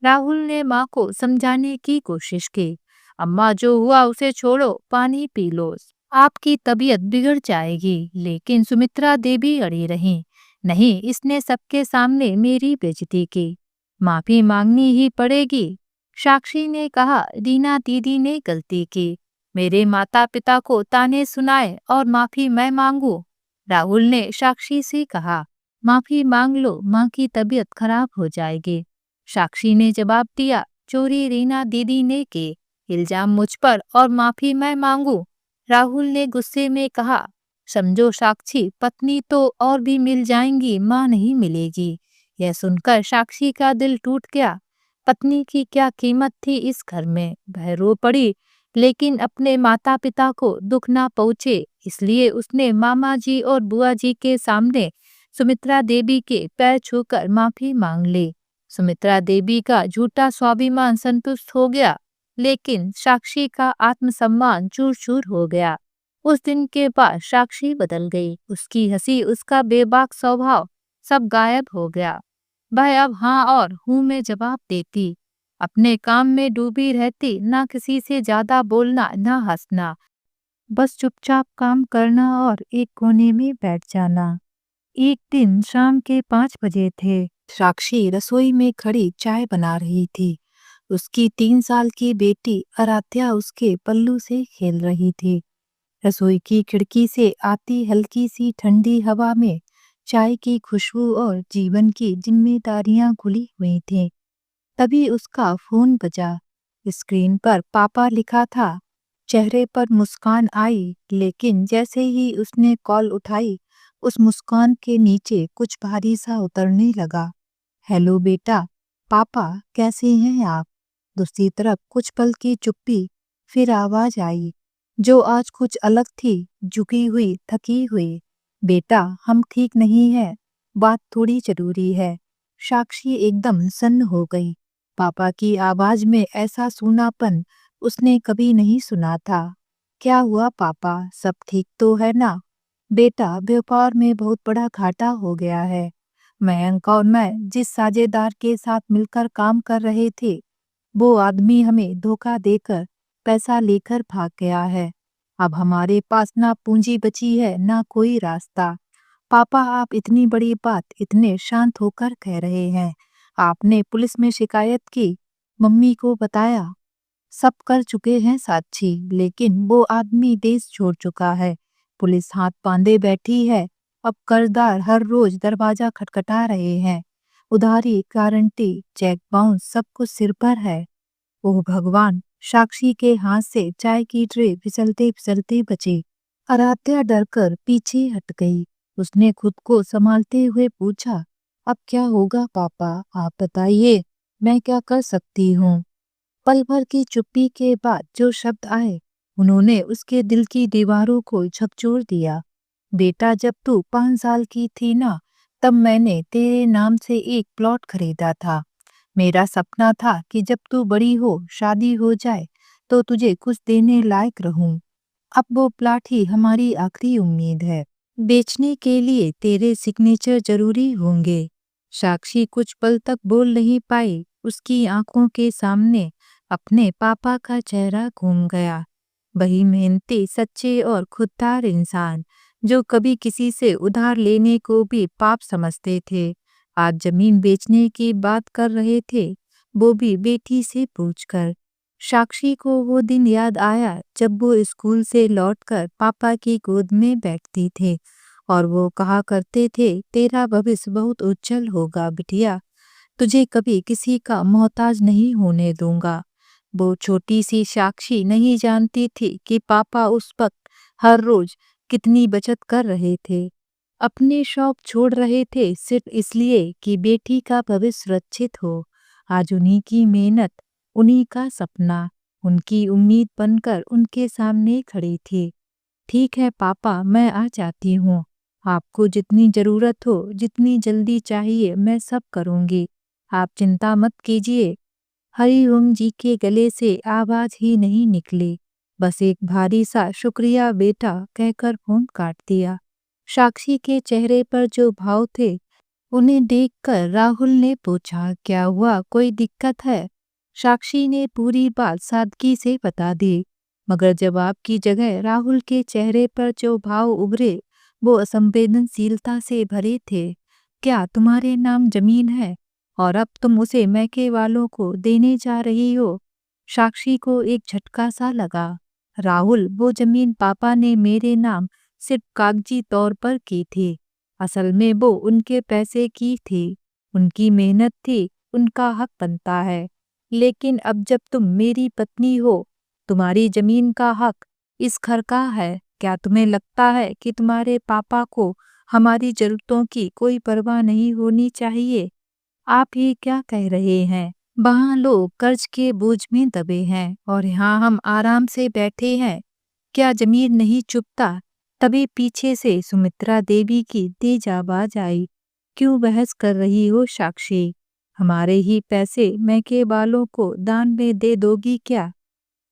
राहुल ने माँ को समझाने की कोशिश की। अम्मा, जो हुआ उसे छोड़ो, पानी पी लो, आपकी तबीयत बिगड़ जाएगी। लेकिन सुमित्रा देवी अड़ी रही। नहीं, इसने सबके सामने मेरी बेइज्जती की, माफी मांगनी ही पड़ेगी। साक्षी ने कहा, रीना दीदी ने गलती की, मेरे माता पिता को ताने सुनाए और माफी मैं मांगू? राहुल ने साक्षी से कहा, माफी मांग लो, माँ की तबीयत खराब हो जाएगी। साक्षी ने जवाब दिया, चोरी रीना दीदी ने की, इल्जाम मुझ पर और माफी मैं मांगू? राहुल ने गुस्से में कहा, समझो साक्षी, पत्नी तो और भी मिल जाएंगी, माँ नहीं मिलेगी। यह सुनकर साक्षी का दिल टूट गया। पत्नी की क्या कीमत थी इस घर में। वह रो पड़ी, लेकिन अपने माता पिता को दुख ना पहुँचे इसलिए उसने मामा जी और बुआ जी के सामने सुमित्रा देवी के पैर छूकर माफी मांग ली। सुमित्रा देवी का झूठा स्वाभिमान संतुष्ट हो गया, लेकिन साक्षी का आत्मसम्मान चूर चूर हो गया। उस दिन के बाद साक्षी बदल गई। उसकी हंसी, उसका बेबाक स्वभाव, सब गायब हो गया। वह अब हाँ और हूँ में जवाब देती, अपने काम में डूबी रहती, ना किसी से ज्यादा बोलना, ना हंसना, बस चुपचाप काम करना और एक कोने में बैठ जाना। एक दिन शाम के 5 बजे थे। साक्षी रसोई में खड़ी चाय बना रही थी। उसकी 3 साल की बेटी आराध्या उसके पल्लू से खेल रही थी। रसोई की खिड़की से आती हल्की सी ठंडी हवा में चाय की खुशबू और जीवन की जिम्मेदारियां घुली हुई थीं। तभी उसका फोन बजा। स्क्रीन पर पापा लिखा था। चेहरे पर मुस्कान आई, लेकिन जैसे ही उसने कॉल उठाई, उस मुस्कान के नीचे कुछ भारी सा उतरने लगा। हेलो बेटा, पापा कैसे हैं आप? दूसरी तरफ कुछ पल की चुप्पी, फिर आवाज आई, जो आज कुछ अलग थी, झुकी हुई, थकी हुई। बेटा, हम ठीक नहीं हैं, बात थोड़ी जरूरी है। साक्षी एकदम सन्न हो गई। पापा की आवाज में ऐसा सूनापन उसने कभी नहीं सुना था। क्या हुआ पापा, सब ठीक तो है ना? बेटा, व्यापार में बहुत बड़ा घाटा हो गया है। मयंक और मैं जिस साझेदार के साथ मिलकर काम कर रहे थे, वो आदमी हमें धोखा देकर पैसा लेकर भाग गया है। अब हमारे पास ना पूंजी बची है ना कोई रास्ता। पापा, आप इतनी बड़ी बात इतने शांत होकर कह रहे हैं। आपने पुलिस में शिकायत की, मम्मी को बताया? सब कर चुके हैं साक्षी, लेकिन वो आदमी देश छोड़ चुका है। पुलिस हाथ बांधे बैठी है। अब कर्जदार हर रोज दरवाजा खटखटा रहे हैं। उधारी, गारंटी, चेक बाउंस सब कुछ सिर पर है। ओह भगवान! साक्षी के हाथ से चाय की ट्रे फिसलते फिसलते बची। आराध्या डरकर पीछे हट गई। उसने खुद को संभालते हुए पूछा, अब क्या होगा पापा, आप बताइए, मैं क्या कर सकती हूँ? पल भर की चुप्पी के बाद जो शब्द आए, उन्होंने उसके दिल की दीवारों को झकझोर दिया। बेटा, जब तू 5 साल की थी ना, तब मैंने तेरे नाम से एक प्लॉट खरीदा था। मेरा सपना था कि जब तू बड़ी हो, शादी हो जाए, तो तुझे कुछ देने लायक रहूं। अब वो प्लॉट ही हमारी आखिरी उम्मीद है। बेचने के लिए तेरे सिग्नेचर जरूरी होंगे। साक्षी कुछ पल तक बोल नहीं पाई। उसकी आंखों के सामने अपने पापा का चेहरा घूम गया। वही मेहनती, सच्चे और खुददार इंसान जो कभी किसी से उधार लेने को भी पाप समझते थे, आज जमीन बेचने की बात कर रहे थे, वो भी बेटी से पूछकर। साक्षी को वो दिन याद आया जब वो स्कूल से लौटकर पापा की गोद में बैठती थे और वो कहा करते थे, तेरा भविष्य बहुत उज्जवल होगा बिटिया, तुझे कभी किसी का मोहताज नहीं होने दूंगा। वो छोटी सी साक्षी नहीं जानती थी कि पापा उस वक्त हर रोज कितनी बचत कर रहे थे। अपने शौक छोड़ रहे थे सिर्फ इसलिए कि बेटी का भविष्य सुरक्षित हो। आज उन्हीं की मेहनत, उन्हीं का सपना, उनकी उम्मीद बनकर उनके सामने खड़ी थी। ठीक है पापा, मैं आ जाती हूँ। आपको जितनी जरूरत हो, जितनी जल्दी चाहिए, मैं सब करूँगी। आप चिंता मत कीजिए। हरिओम जी के गले से आवाज ही नहीं निकली, बस एक भारी सा शुक्रिया बेटा कहकर फोन काट दिया। साक्षी के चेहरे पर जो भाव थे, उन्हें देखकर राहुल ने पूछा, क्या हुआ, कोई दिक्कत है? साक्षी ने पूरी बात सादगी से बता दी, मगर जवाब की जगह राहुल के चेहरे पर जो भाव उभरे, वो असंवेदनशीलता से भरे थे। क्या तुम्हारे नाम जमीन है और अब तुम उसे मैके वालों को देने जा रही हो? साक्षी को एक झटका सा लगा। राहुल, वो जमीन पापा ने मेरे नाम सिर्फ कागजी तौर पर की थी। असल में वो उनके पैसे की थी, उनकी मेहनत थी, उनका हक बनता है। लेकिन अब जब तुम मेरी पत्नी हो, तुम्हारी जमीन का हक इस घर का है। क्या तुम्हें लगता है कि तुम्हारे पापा को हमारी जरूरतों की कोई परवाह नहीं होनी चाहिए? आप ये क्या कह रहे हैं? वहाँ लोग कर्ज के बोझ में दबे हैं और यहाँ हम आराम से बैठे हैं। क्या जमीर नहीं चुभता? तभी पीछे से सुमित्रा देवी की तेज आवाज आई। क्यों बहस कर रही हो साक्षी? हमारे ही पैसे मैके वालों को दान में दे दोगी क्या?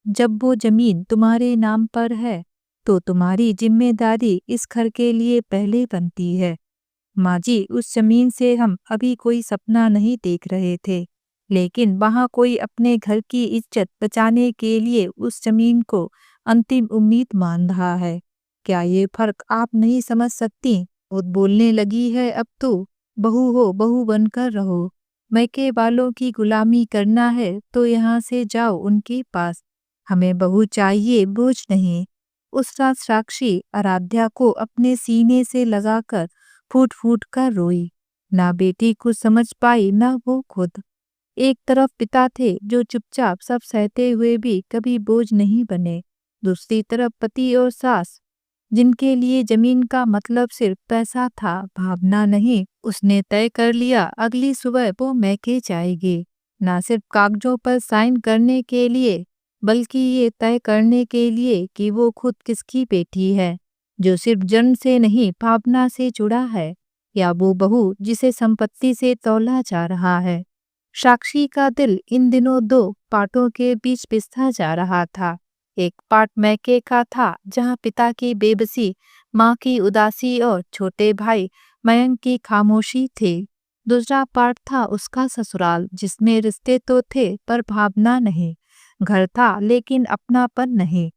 जब वो जमीन तुम्हारे नाम पर है, तो तुम्हारी जिम्मेदारी इस घर के लिए पहले बनती है। माँ जी, उस जमीन से हम अभी कोई सपना नहीं देख रहे थे, लेकिन वहाँ कोई अपने घर की इज्जत बचाने के लिए उस जमीन को अंतिम उम्मीद मान रहा है। क्या ये फर्क आप नहीं समझ सकती? वो बोलने लगी है, अब तो बहू हो, बहू बनकर रहो। मैके वालों की गुलामी करना है तो यहाँ से जाओ उनके पास। हमें बहू चाहिए, बोझ नहीं। उस रात साक्षी आराध्या को अपने सीने से लगाकर फूट फूट कर रोई। ना बेटी कुछ समझ पाई, ना वो खुद। एक तरफ पिता थे जो चुपचाप सब सहते हुए भी कभी बोझ नहीं बने, दूसरी तरफ पति और सास जिनके लिए जमीन का मतलब सिर्फ पैसा था, भावना नहीं। उसने तय कर लिया, अगली सुबह वो मैके जाएगी, ना सिर्फ कागजों पर साइन करने के लिए, बल्कि ये तय करने के लिए कि वो खुद किसकी बेटी है, जो सिर्फ जन्म से नहीं भावना से जुड़ा है, या वो बहू जिसे संपत्ति से तौला जा रहा है। साक्षी का दिल इन दिनों दो पाटों के बीच पिसता जा रहा था। एक पार्ट मैके का था, जहाँ पिता की बेबसी, माँ की उदासी और छोटे भाई मयंक की खामोशी थी। दूसरा पार्ट था उसका ससुराल, जिसमें रिश्ते तो थे पर भावना नहीं, घर था लेकिन अपनापन नहीं।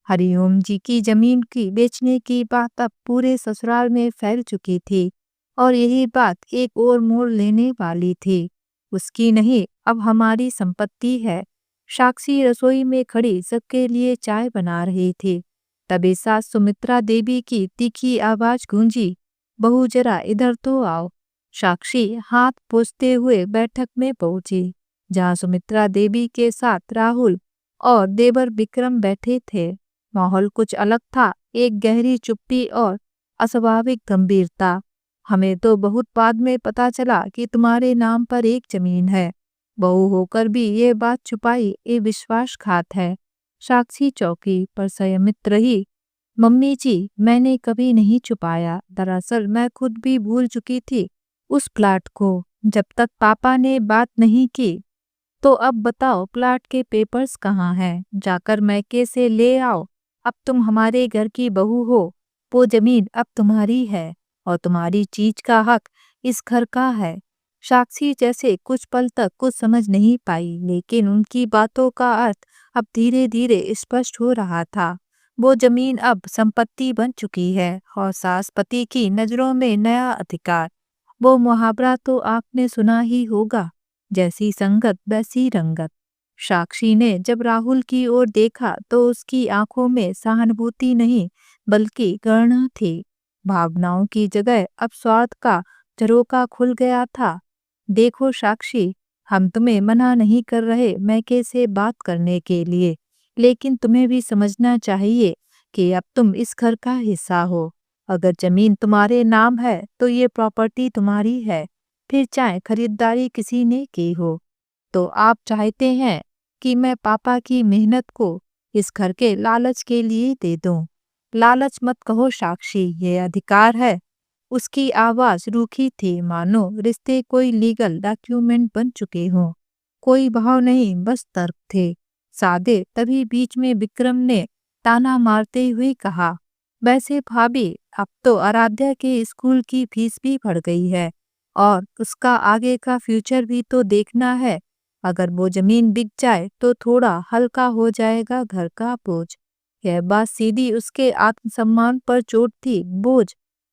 हरिओम जी की जमीन की बेचने की बात अब पूरे ससुराल में फैल चुकी थी और यही बात एक और मोड़ लेने वाली थी। उसकी नहीं, अब हमारी संपत्ति है। साक्षी रसोई में खड़ी सबके लिए चाय बना रही थी। तभी सास सुमित्रा देवी की तीखी आवाज गूंजी, बहू जरा इधर तो आओ। साक्षी हाथ पोंछते हुए बैठक में पहुंची, जहां सुमित्रा देवी के साथ राहुल और देवर विक्रम बैठे थे। माहौल कुछ अलग था, एक गहरी चुप्पी और अस्वाभाविक गंभीरता। हमें तो बहुत बाद में पता चला कि तुम्हारे नाम पर एक जमीन है। बहू होकर भी ये बात छुपाई, ये विश्वासघात है। साक्षी चौकी पर संयमित रही। मम्मी जी, मैंने कभी नहीं छुपाया। दरअसल मैं खुद भी भूल चुकी थी उस प्लाट को, जब तक पापा ने बात नहीं की। तो अब बताओ, प्लाट के पेपर्स कहाँ हैं? जाकर मैके से ले आओ। अब तुम हमारे घर की बहू हो। वो जमीन अब तुम्हारी है और तुम्हारी चीज का हक इस घर का है। साक्षी जैसे कुछ पल तक कुछ समझ नहीं पाई, लेकिन उनकी बातों का अर्थ अब धीरे धीरे स्पष्ट हो रहा था। वो जमीन अब संपत्ति बन चुकी है और सास पति की नजरों में नया अधिकार। वो मुहावरा तो आपने सुना ही होगा, जैसी संगत वैसी रंगत। साक्षी ने जब राहुल की ओर देखा तो उसकी आंखों में सहानुभूति नहीं बल्कि गणना थी। भावनाओं की जगह अब स्वार्थ का झरोका खुल गया था। देखो साक्षी, हम तुम्हें मना नहीं कर रहे मैके से बात करने के लिए, लेकिन तुम्हें भी समझना चाहिए कि अब तुम इस घर का हिस्सा हो। अगर जमीन तुम्हारे नाम है तो ये प्रॉपर्टी तुम्हारी है, फिर चाहे खरीदारी किसी ने की हो। तो आप चाहते हैं कि मैं पापा की मेहनत को इस घर के लालच के लिए दे दूं? लालच मत कहो साक्षी, ये अधिकार है। उसकी आवाज रूखी थी, मानो रिश्ते कोई लीगल डॉक्यूमेंट बन चुके हों। कोई भाव नहीं, बस तर्क थे, सादे। तभी बीच में विक्रम ने ताना मारते हुए कहा, वैसे भाभी, अब तो आराध्या के स्कूल की फीस भी बढ़ गई है और उसका आगे का फ्यूचर भी तो देखना है। अगर वो जमीन बिक जाए तो थोड़ा हल्का हो जाएगा घर का बोझ। यह बात सीधी उसके आत्मसम्मान पर चोट थी। बोझ?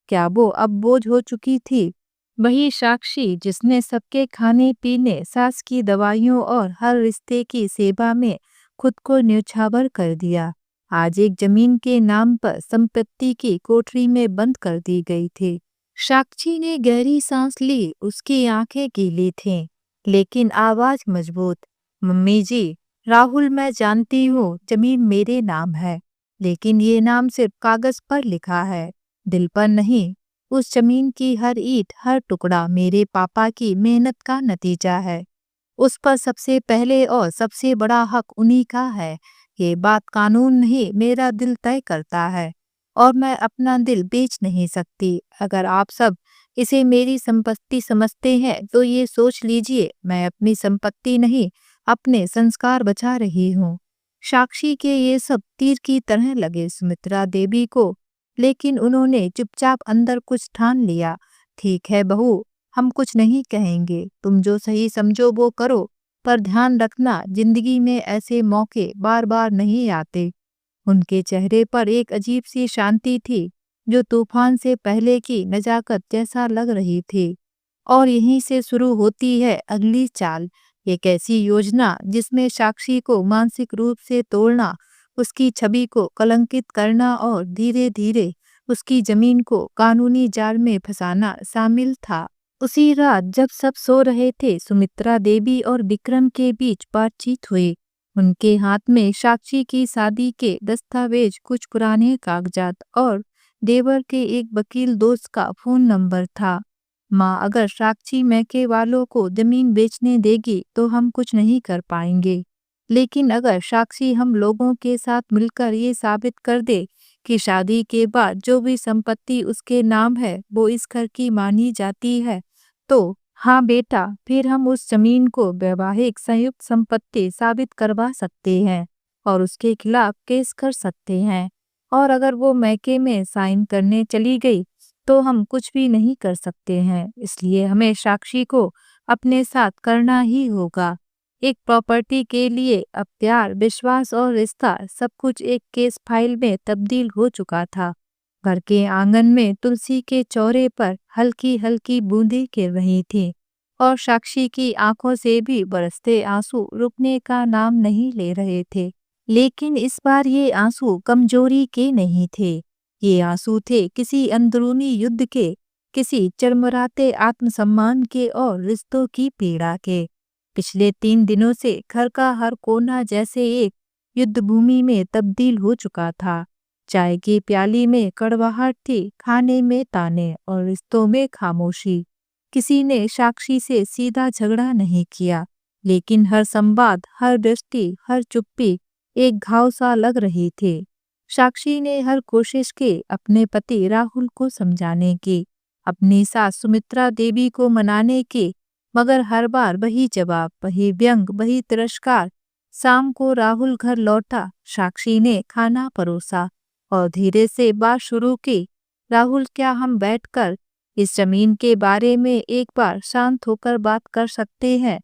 क्या वो अब बोझ हो चुकी थी? वही साक्षी जिसने सबके खाने पीने, सास की दवाइयों और हर रिश्ते की सेवा में खुद को न्यौछावर कर दिया, आज एक जमीन के नाम पर संपत्ति की कोठरी में बंद कर दी गई थी। साक्षी ने गहरी सांस ली। उसकी आंखें गीली थीं, लेकिन आवाज मजबूत। मम्मी जी, राहुल, मैं जानती हूँ जमीन मेरे नाम है, लेकिन ये नाम सिर्फ कागज पर लिखा है, दिल पर नहीं। उस जमीन की हर ईंट, हर टुकड़ा मेरे पापा की मेहनत का नतीजा है। उस पर सबसे पहले और सबसे बड़ा हक उन्हीं का है। ये बात कानून नहीं, मेरा दिल तय करता है और मैं अपना दिल बेच नहीं सकती। अगर आप सब इसे मेरी संपत्ति समझते हैं तो ये सोच लीजिए, मैं अपनी संपत्ति नहीं, अपने संस्कार बचा रही हूँ। साक्षी के ये सब तीर की तरह लगे सुमित्रा देवी को, लेकिन उन्होंने चुपचाप अंदर कुछ ठान लिया। ठीक है बहू, हम कुछ नहीं कहेंगे, तुम जो सही समझो वो करो, पर ध्यान रखना, जिंदगी में ऐसे मौके बार बार नहीं आते। उनके चेहरे पर एक अजीब सी शांति थी, जो तूफान से पहले की नजाकत जैसा लग रही थी। और यहीं से शुरू होती है अगली चाल, एक ऐसी योजना जिसमें साक्षी को मानसिक रूप से तोड़ना, उसकी छवि को कलंकित करना और धीरे धीरे उसकी जमीन को कानूनी जाल में फंसाना शामिल था। उसी रात जब सब सो रहे थे, सुमित्रा देवी और विक्रम के बीच बातचीत हुई। उनके हाथ में साक्षी की शादी के दस्तावेज, कुछ पुराने कागजात और देवर के एक वकील दोस्त का फोन नंबर था। माँ, अगर साक्षी मैके वालों को जमीन बेचने देगी तो हम कुछ नहीं कर पाएंगे, लेकिन अगर साक्षी हम लोगों के साथ मिलकर ये साबित कर दे कि शादी के बाद जो भी संपत्ति उसके नाम है वो इस घर की मानी जाती है, तो हाँ बेटा, फिर हम उस जमीन को वैवाहिक संयुक्त संपत्ति साबित करवा सकते हैं और उसके खिलाफ केस कर सकते हैं। और अगर वो मैके में साइन करने चली गई तो हम कुछ भी नहीं कर सकते हैं। इसलिए हमें साक्षी को अपने साथ करना ही होगा। एक प्रॉपर्टी के लिए अब प्यार, विश्वास और रिश्ता सब कुछ एक केस फाइल में तब्दील हो चुका था। घर के आंगन में तुलसी के चौरे पर हल्की हल्की बूंदें गिर रही थीं और साक्षी की आंखों से भी बरसते आंसू रुकने का नाम नहीं ले रहे थे। लेकिन इस बार ये आंसू कमजोरी के नहीं थे। ये आंसू थे किसी अंदरूनी युद्ध के, किसी चरमराते आत्मसम्मान के और रिश्तों की पीड़ा के। पिछले 3 दिनों से घर का हर कोना जैसे एक युद्ध भूमि में तब्दील हो चुका था। चाय की प्याली में कड़वाहट थी, खाने में ताने और रिश्तों में खामोशी। किसी ने साक्षी से सीधा झगड़ा नहीं किया, लेकिन हर संवाद, हर दृष्टि, हर चुप्पी एक घाव सा लग रही थी। साक्षी ने हर कोशिश की अपने पति राहुल को समझाने की, अपनी सास सुमित्रा देवी को मनाने की, मगर हर बार वही जवाब, वही व्यंग, वही तिरस्कार। शाम को राहुल घर लौटा। साक्षी ने खाना परोसा और धीरे से बात शुरू की। राहुल, क्या हम बैठकर इस जमीन के बारे में एक बार शांत होकर बात कर सकते हैं?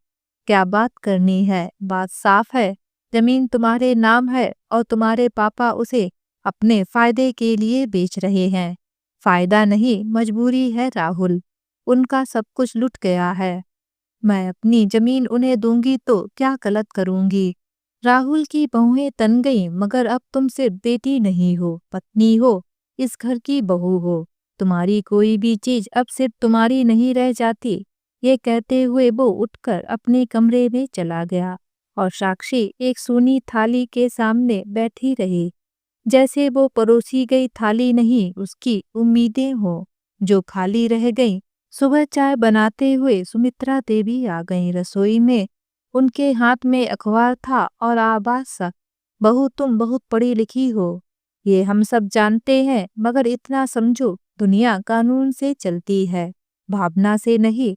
क्या बात करनी है? बात साफ है, जमीन तुम्हारे नाम है और तुम्हारे पापा उसे अपने फायदे के लिए बेच रहे हैं। फायदा नहीं, मजबूरी है राहुल। उनका सब कुछ लुट गया है। मैं अपनी जमीन उन्हें दूंगी तो क्या गलत करूंगी? राहुल की बहुएं तन गईं, मगर अब तुम सिर्फ बेटी नहीं हो, पत्नी हो, इस घर की बहू हो। तुम्हारी कोई भी चीज अब सिर्फ तुम्हारी नहीं रह जाती। ये कहते हुए वो उठकर अपने कमरे में चला गया और साक्षी एक सूनी थाली के सामने बैठी रही, जैसे वो परोसी गई थाली नहीं, उसकी उम्मीदें हो जो खाली रह गईं। सुबह चाय बनाते हुए सुमित्रा देवी आ गईं रसोई में। उनके हाथ में अखबार था और आवाज सा, बहू तुम बहुत पढ़ी लिखी हो, ये हम सब जानते हैं, मगर इतना समझो, दुनिया कानून से चलती है, भावना से नहीं।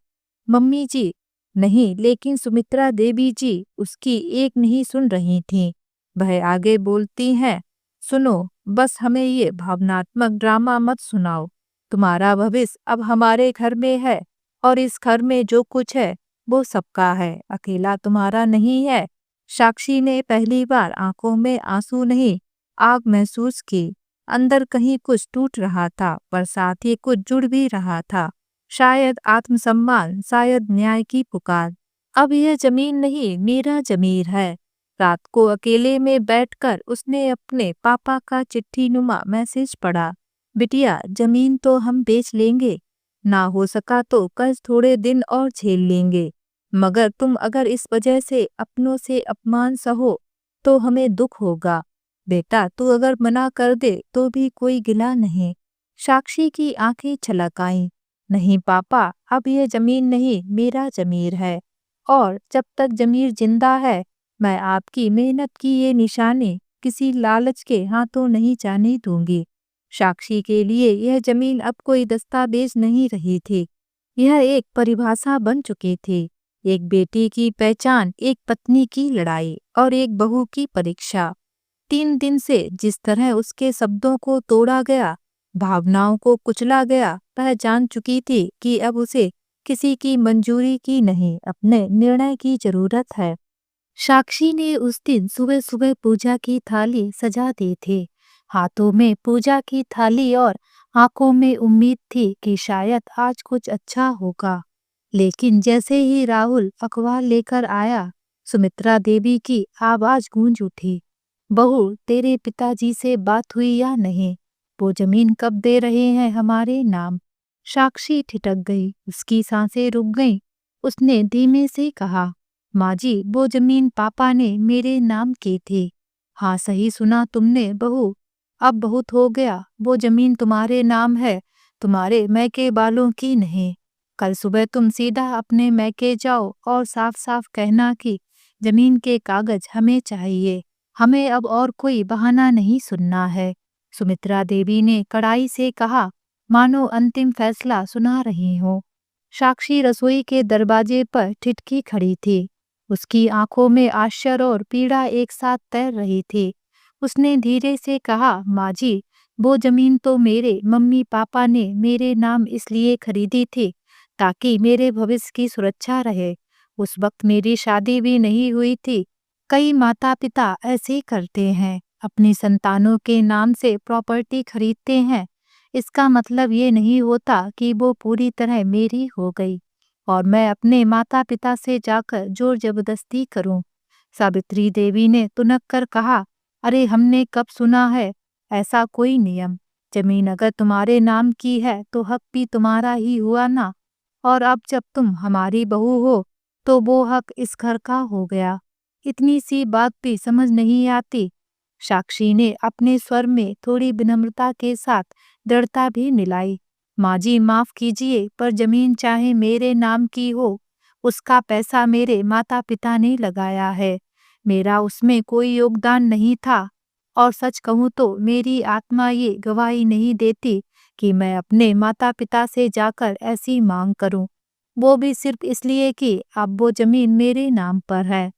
मम्मी जी। नहीं, लेकिन सुमित्रा देवी जी उसकी एक नहीं सुन रही थीं। वह आगे बोलती हैं, सुनो, बस हमें ये भावनात्मक ड्रामा मत सुनाओ। तुम्हारा भविष्य अब हमारे घर में है और इस घर में जो कुछ है वो सबका है, अकेला तुम्हारा नहीं है। साक्षी ने पहली बार आंखों में आंसू नहीं, आग महसूस की। अंदर कहीं कुछ टूट रहा था, पर साथ ही कुछ जुड़ भी रहा था। शायद आत्मसम्मान, शायद न्याय की पुकार। अब यह जमीन नहीं, मेरा जमीर है। रात को अकेले में बैठकर उसने अपने पापा का चिट्ठीनुमा मैसेज पढ़ा। बिटिया, जमीन तो हम बेच लेंगे, ना हो सका तो कर्ज थोड़े दिन और झेल लेंगे, मगर तुम अगर इस वजह से अपनों से अपमान सहो तो हमें दुख होगा। बेटा, तू अगर मना कर दे तो भी कोई गिला नहीं। साक्षी की आंखें छलक आईं। नहीं पापा, अब ये जमीन नहीं, मेरा जमीर है, और जब तक जमीर जिंदा है मैं आपकी मेहनत की ये निशानी किसी लालच के हाथों नहीं जाने दूंगी। साक्षी के लिए यह जमीन अब कोई दस्तावेज नहीं रही थी, यह एक परिभाषा बन चुकी थी। एक बेटी की पहचान, एक पत्नी की लड़ाई और एक बहू की परीक्षा। 3 दिन से जिस तरह उसके शब्दों को तोड़ा गया, भावनाओं को कुचला गया, वह जान चुकी थी कि अब उसे किसी की मंजूरी की नहीं, अपने निर्णय की जरूरत है। साक्षी ने उस दिन सुबह सुबह पूजा की थाली सजा दी थी। हाथों में पूजा की थाली और आंखों में उम्मीद थी कि शायद आज कुछ अच्छा होगा। लेकिन जैसे ही राहुल अखबार लेकर आया, सुमित्रा देवी की आवाज गूंज उठी, बहू, तेरे पिताजी से बात हुई या नहीं? वो जमीन कब दे रहे हैं हमारे नाम? साक्षी ठिठक गई, उसकी सांसें रुक गईं। उसने धीमे से कहा, माँ जी, वो जमीन पापा ने मेरे नाम की थी। हाँ, सही सुना तुमने बहू, अब बहुत हो गया। वो जमीन तुम्हारे नाम है, तुम्हारे मैके वालों की नहीं। कल सुबह तुम सीधा अपने मैके जाओ और साफ साफ कहना कि जमीन के कागज हमें चाहिए। हमें अब और कोई बहाना नहीं सुनना है। सुमित्रा देवी ने कड़ाई से कहा, मानो अंतिम फैसला सुना रही हो। साक्षी रसोई के दरवाजे पर ठिठकी खड़ी थी। उसकी आंखों में आश्चर्य और पीड़ा एक साथ तैर रही थी। उसने धीरे से कहा, माँ जी, वो जमीन तो मेरे मम्मी पापा ने मेरे नाम इसलिए खरीदी थी ताकि मेरे भविष्य की सुरक्षा रहे। उस वक्त मेरी शादी भी नहीं हुई थी। कई माता पिता ऐसे करते हैं, अपनी संतानों के नाम से प्रॉपर्टी खरीदते हैं। इसका मतलब ये नहीं होता कि वो पूरी तरह मेरी हो गई और मैं अपने माता पिता से जाकर जोर जबरदस्ती करूं। सावित्री देवी ने तुनक कर कहा, अरे हमने कब सुना है ऐसा कोई नियम। जमीन अगर तुम्हारे नाम की है तो हक भी तुम्हारा ही हुआ ना। और अब जब तुम हमारी बहू हो तो वो हक इस घर का हो गया। इतनी सी बात भी समझ नहीं आती। साक्षी ने अपने स्वर में थोड़ी विनम्रता के साथ दृढ़ता भी मिलाई। माँ जी माफ कीजिए, पर जमीन चाहे मेरे नाम की हो, उसका पैसा मेरे माता पिता ने लगाया है। मेरा उसमें कोई योगदान नहीं था। और सच कहूँ तो मेरी आत्मा ये गवाही नहीं देती कि मैं अपने माता पिता से जाकर ऐसी मांग करूं, वो भी सिर्फ इसलिए कि अब वो जमीन मेरे नाम पर है।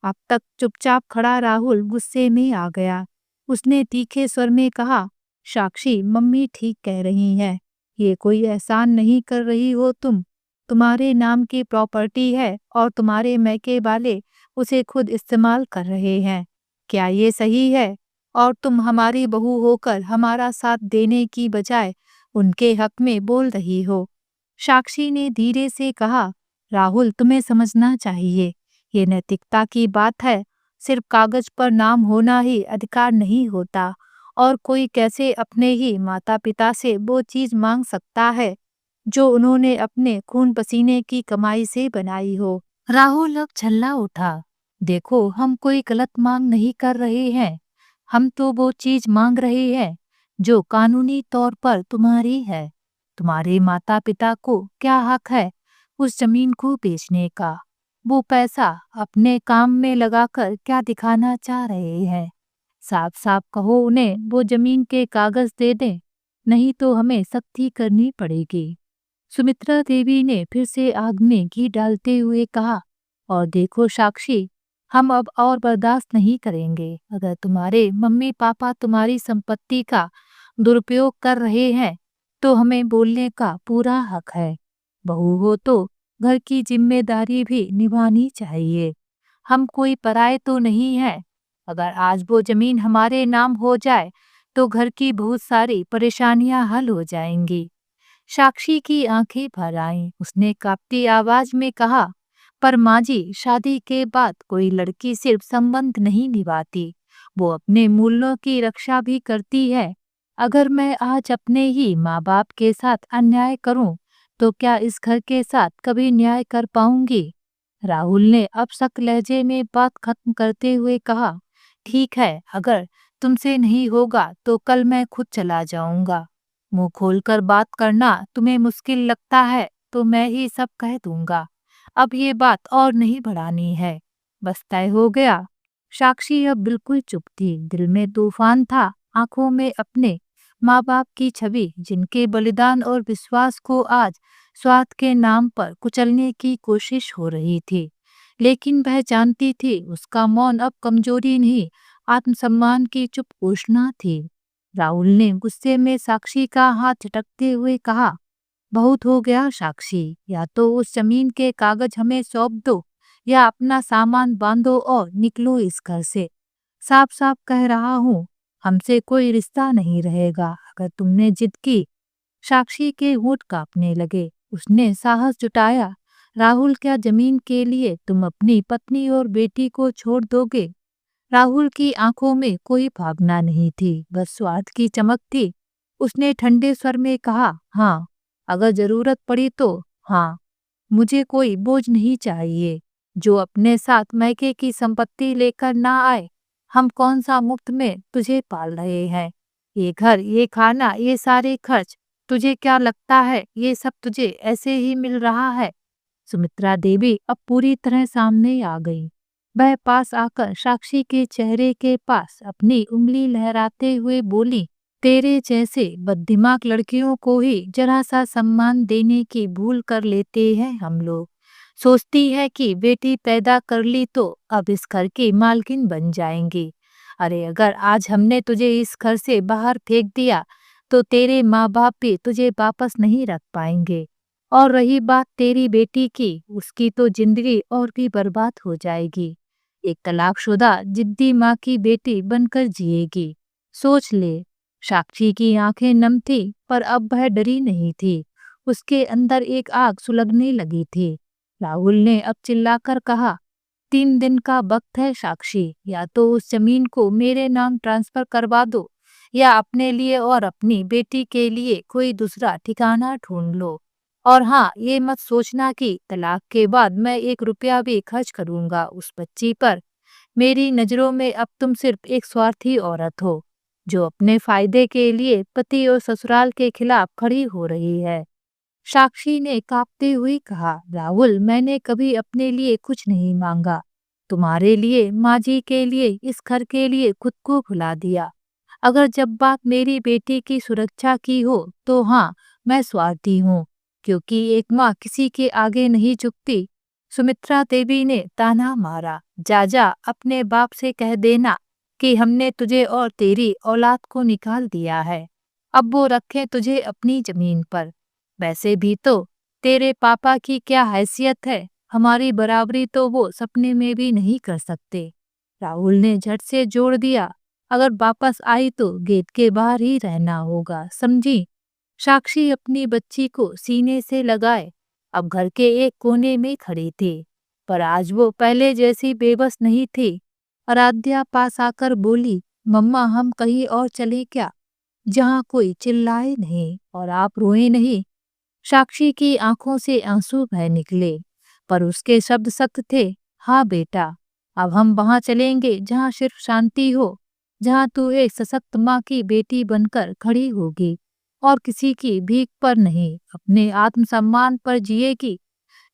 अब तक चुपचाप खड़ा राहुल गुस्से में आ गया। उसने तीखे स्वर में कहा, साक्षी मम्मी ठीक कह रही हैं, ये कोई एहसान नहीं कर रही हो तुम। तुम्हारे नाम की प्रॉपर्टी है और तुम्हारे मैके वाले उसे खुद इस्तेमाल कर रहे हैं। क्या ये सही है? और तुम हमारी बहू होकर हमारा साथ देने की बजाय उनके हक में बोल रही हो। साक्षी ने धीरे से कहा, राहुल तुम्हें समझना चाहिए, ये नैतिकता की बात है। सिर्फ कागज पर नाम होना ही अधिकार नहीं होता। और कोई कैसे अपने ही माता पिता से वो चीज मांग सकता है जो उन्होंने अपने खून पसीने की कमाई से बनाई हो। राहुल अब झल्ला उठा। देखो, हम कोई गलत मांग नहीं कर रहे हैं। हम तो वो चीज मांग रहे हैं जो कानूनी तौर पर तुम्हारी है। तुम्हारे माता पिता को क्या हक है उस जमीन को बेचने का? वो पैसा अपने काम में लगाकर क्या दिखाना चाह रहे हैं? साफ साफ कहो उन्हें वो जमीन के कागज दे दें, नहीं तो हमें सख्ती करनी पड़ेगी। सुमित्रा देवी ने फिर से आग में घी डालते हुए कहा, और देखो साक्षी, हम अब और बर्दाश्त नहीं करेंगे। अगर तुम्हारे मम्मी पापा तुम्हारी संपत्ति का दुरुपयोग कर रहे हैं तो हमें बोलने का पूरा हक है। बहू हो तो घर की जिम्मेदारी भी निभानी चाहिए। हम कोई पराये तो नहीं है। अगर आज वो जमीन हमारे नाम हो जाए तो घर की बहुत सारी परेशानियां हल हो जाएंगी। साक्षी की आंखें भर आईं। उसने कांपती आवाज में कहा, पर माँ जी, शादी के बाद कोई लड़की सिर्फ संबंध नहीं निभाती, वो अपने मूल्यों की रक्षा भी करती है। अगर मैं आज अपने ही माँ बाप के साथ अन्याय करूं तो क्या इस घर के साथ कभी न्याय कर पाऊंगी? राहुल ने अब सख्त लहजे में बात खत्म करते हुए कहा, ठीक है, अगर तुमसे नहीं होगा तो कल मैं खुद चला जाऊंगा। मुंह खोलकर बात करना तुम्हें मुश्किल लगता है तो मैं ही सब कह दूंगा। अब ये बात और नहीं बढ़ानी है, बस तय हो गया। साक्षी अब बिल्कुल चुप थी। दिल में तूफान था, आंखों में अपने माँ बाप की छवि, जिनके बलिदान और विश्वास को आज स्वार्थ के नाम पर कुचलने की कोशिश हो रही थी। लेकिन वह जानती थी उसका मौन अब कमजोरी नहीं, आत्मसम्मान की चुप घोषणा थी। राहुल ने गुस्से में साक्षी का हाथ झटकते हुए कहा, बहुत हो गया साक्षी, या तो उस जमीन के कागज हमें सौंप दो या अपना सामान बांधो और निकलो इस घर से। साफ साफ कह रहा हूँ, हमसे कोई रिश्ता नहीं रहेगा अगर तुमने जिद की। साक्षी के होंठ कांपने लगे। उसने साहस जुटाया, राहुल, क्या जमीन के लिए तुम अपनी पत्नी और बेटी को छोड़ दोगे? राहुल की आंखों में कोई भावना नहीं थी, बस स्वार्थ की चमक थी। उसने ठंडे स्वर में कहा, हाँ, अगर जरूरत पड़ी तो हाँ। मुझे कोई बोझ नहीं चाहिए जो अपने साथ मैके की संपत्ति लेकर ना आए। हम कौन सा मुफ्त में तुझे पाल रहे हैं? ये घर, ये खाना, ये सारे खर्च, तुझे क्या लगता है ये सब तुझे ऐसे ही मिल रहा है? सुमित्रा देवी अब पूरी तरह सामने आ गई। वह पास आकर साक्षी के चेहरे के पास अपनी उंगली लहराते हुए बोली, तेरे जैसे बददिमाग लड़कियों को ही जरा सा सम्मान देने की भूल कर लेते हैं हम लोग। सोचती है कि बेटी पैदा कर ली तो अब इस घर की मालकिन बन जाएंगी। अरे अगर आज हमने तुझे इस घर से बाहर फेंक दिया तो तेरे माँ बाप भी तुझे वापस नहीं रख पाएंगे। और रही बात तेरी बेटी की, उसकी तो जिंदगी और भी बर्बाद हो जाएगी। एक तलाकशुदा जिद्दी माँ की बेटी बनकर जिएगी। सोच ले। साक्षी की आंखें नम थी, पर अब वह डरी नहीं थी। उसके अंदर एक आग सुलगने लगी थी। राहुल ने अब चिल्लाकर कहा, 3 दिन का वक्त है साक्षी, या तो उस जमीन को मेरे नाम ट्रांसफर करवा दो, या अपने लिए और अपनी बेटी के लिए कोई दूसरा ठिकाना ढूंढ लो। और हाँ, ये मत सोचना कि तलाक के बाद मैं 1 रुपया भी खर्च करूंगा उस बच्ची पर। मेरी नजरों में अब तुम सिर्फ एक स्वार्थी औरत हो, जो अपने फायदे के लिए पति और ससुराल के खिलाफ खड़ी हो रही है। साक्षी ने कांपते हुए कहा, राहुल, मैंने कभी अपने लिए कुछ नहीं मांगा। तुम्हारे लिए, माँ जी के लिए, इस घर के लिए खुद को भुला दिया। अगर जब बात मेरी बेटी की सुरक्षा की हो, तो हाँ, मैं स्वार्थी हूँ, क्योंकि एक माँ किसी के आगे नहीं झुकती। सुमित्रा देवी ने ताना मारा, जा जा अपने बाप से कह देना कि हमने तुझे और तेरी औलाद को निकाल दिया है। अब वो रखे तुझे अपनी जमीन पर। वैसे भी तो तेरे पापा की क्या हैसियत है, हमारी बराबरी तो वो सपने में भी नहीं कर सकते। राहुल ने झट से जोड़ दिया, अगर वापस आई तो गेट के बाहर ही रहना होगा, समझी। साक्षी अपनी बच्ची को सीने से लगाए अब घर के एक कोने में खड़ी थी, पर आज वो पहले जैसी बेबस नहीं थी। आराध्या पास आकर बोली, मम्मा, हम कहीं और चले क्या, जहाँ कोई चिल्लाए नहीं और आप रोए नहीं। साक्षी की आंखों से आंसू बह निकले, पर उसके शब्द सख्त थे। हाँ बेटा, अब हम वहां चलेंगे जहाँ सिर्फ शांति हो, जहाँ तू एक सशक्त माँ की बेटी बनकर खड़ी होगी और किसी की भीख पर नहीं, अपने आत्मसम्मान पर जिएगी।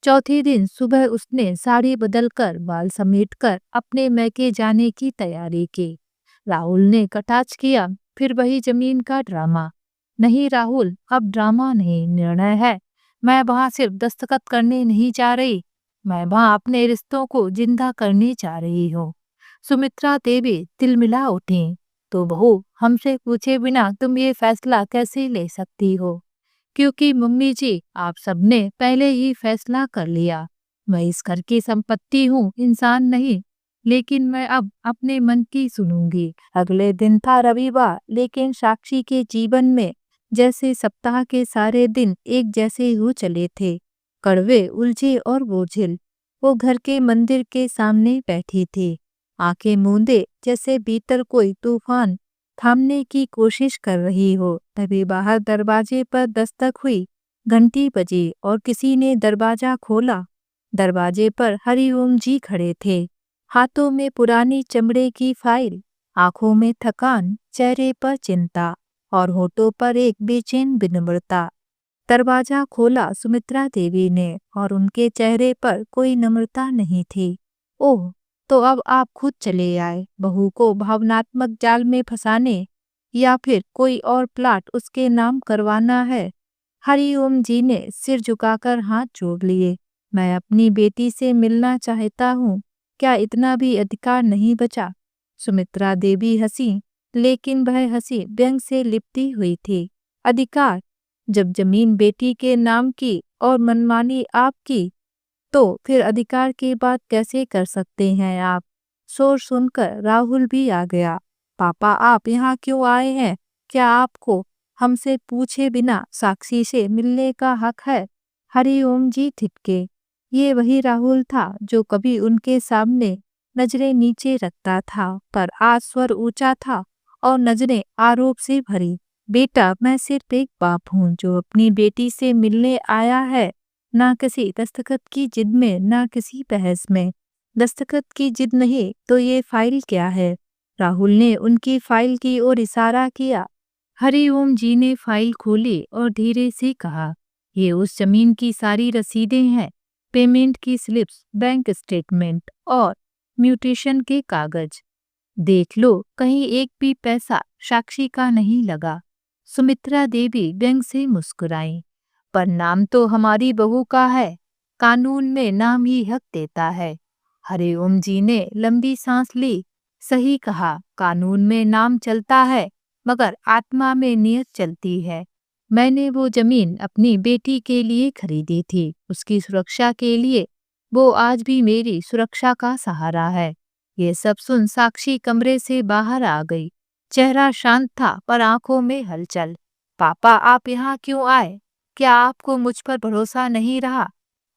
चौथे दिन सुबह उसने साड़ी बदलकर बाल समेटकर अपने मैके जाने की तैयारी की। राहुल ने कटाक्ष किया, फिर वही जमीन का ड्रामा। नहीं राहुल, अब ड्रामा नहीं, निर्णय है। मैं वहां सिर्फ दस्तखत करने नहीं जा रही, मैं वहां अपने रिश्तों को जिंदा करने जा रही हूँ। सुमित्रा देवी तिलमिला उठी, तो बहू, हमसे पूछे बिना तुम ये फैसला कैसे ले सकती हो? क्योंकि मम्मी जी, आप सबने पहले ही फैसला कर लिया। मैं इस घर की संपत्ति हूँ, इंसान नहीं। लेकिन मैं अब अपने मन की सुनूंगी। अगले दिन था रविवार, लेकिन साक्षी के जीवन में जैसे सप्ताह के सारे दिन एक जैसे हो चले थे, कड़वे, उलझे और बोझिल। वो घर के मंदिर के सामने बैठी थी, आंखें मूंदे, जैसे भीतर कोई तूफान थामने की कोशिश कर रही हो। तभी बाहर दरवाजे पर दस्तक हुई, घंटी बजी और किसी ने दरवाजा खोला। दरवाजे पर हरिओम जी खड़े थे, हाथों में पुरानी चमड़े की फाइल, आंखों में थकान, चेहरे पर चिंता और होठों पर एक बेचैन विनम्रता। दरवाजा खोला सुमित्रा देवी ने, और उनके चेहरे पर कोई नम्रता नहीं थी। ओह, तो अब आप खुद चले आए, बहू को भावनात्मक जाल में फंसाने, या फिर कोई और प्लाट उसके नाम करवाना है? हरिओम जी ने सिर झुकाकर हाथ जोड़ लिए। मैं अपनी बेटी से मिलना चाहता हूँ, क्या इतना भी अधिकार नहीं बचा? सुमित्रा देवी हंसी, लेकिन वह हंसी व्यंग से लिपटी हुई थी। अधिकार? जब जमीन बेटी के नाम की और मनमानी आपकी, तो फिर अधिकार की बात कैसे कर सकते हैं आप? शोर सुनकर राहुल भी आ गया। पापा, आप यहाँ क्यों आए हैं? क्या आपको हमसे पूछे बिना साक्षी से मिलने का हक है? हरिओम जी थिटके। ये वही राहुल था जो कभी उनके सामने नजरें नीचे रखता था, पर आज स्वर ऊंचा था और नजरें आरोप से भरी। बेटा, मैं सिर्फ एक बाप हूँ जो अपनी बेटी से मिलने आया है, ना किसी दस्तखत की जिद में, ना किसी बहस में। दस्तखत की जिद नहीं तो ये फाइल क्या है? राहुल ने उनकी फाइल की ओर इशारा किया। हरिओम जी ने फाइल खोली और धीरे से कहा, ये उस जमीन की सारी रसीदें हैं, पेमेंट की स्लिप्स, बैंक स्टेटमेंट और म्यूटेशन के कागज। देख लो, कहीं एक भी पैसा साक्षी का नहीं लगा। सुमित्रा देवी व्यंग से मुस्कुराई। पर नाम तो हमारी बहू का है, कानून में नाम ही हक देता है। हरिओम जी ने लंबी सांस ली। सही कहा, कानून में नाम चलता है, मगर आत्मा में नियत चलती है। मैंने वो जमीन अपनी बेटी के लिए खरीदी थी, उसकी सुरक्षा के लिए। वो आज भी मेरी सुरक्षा का सहारा है। ये सब सुन साक्षी कमरे से बाहर आ गई। चेहरा शांत था पर आंखों में हलचल। पापा, आप यहाँ क्यों आए? क्या आपको मुझ पर भरोसा नहीं रहा?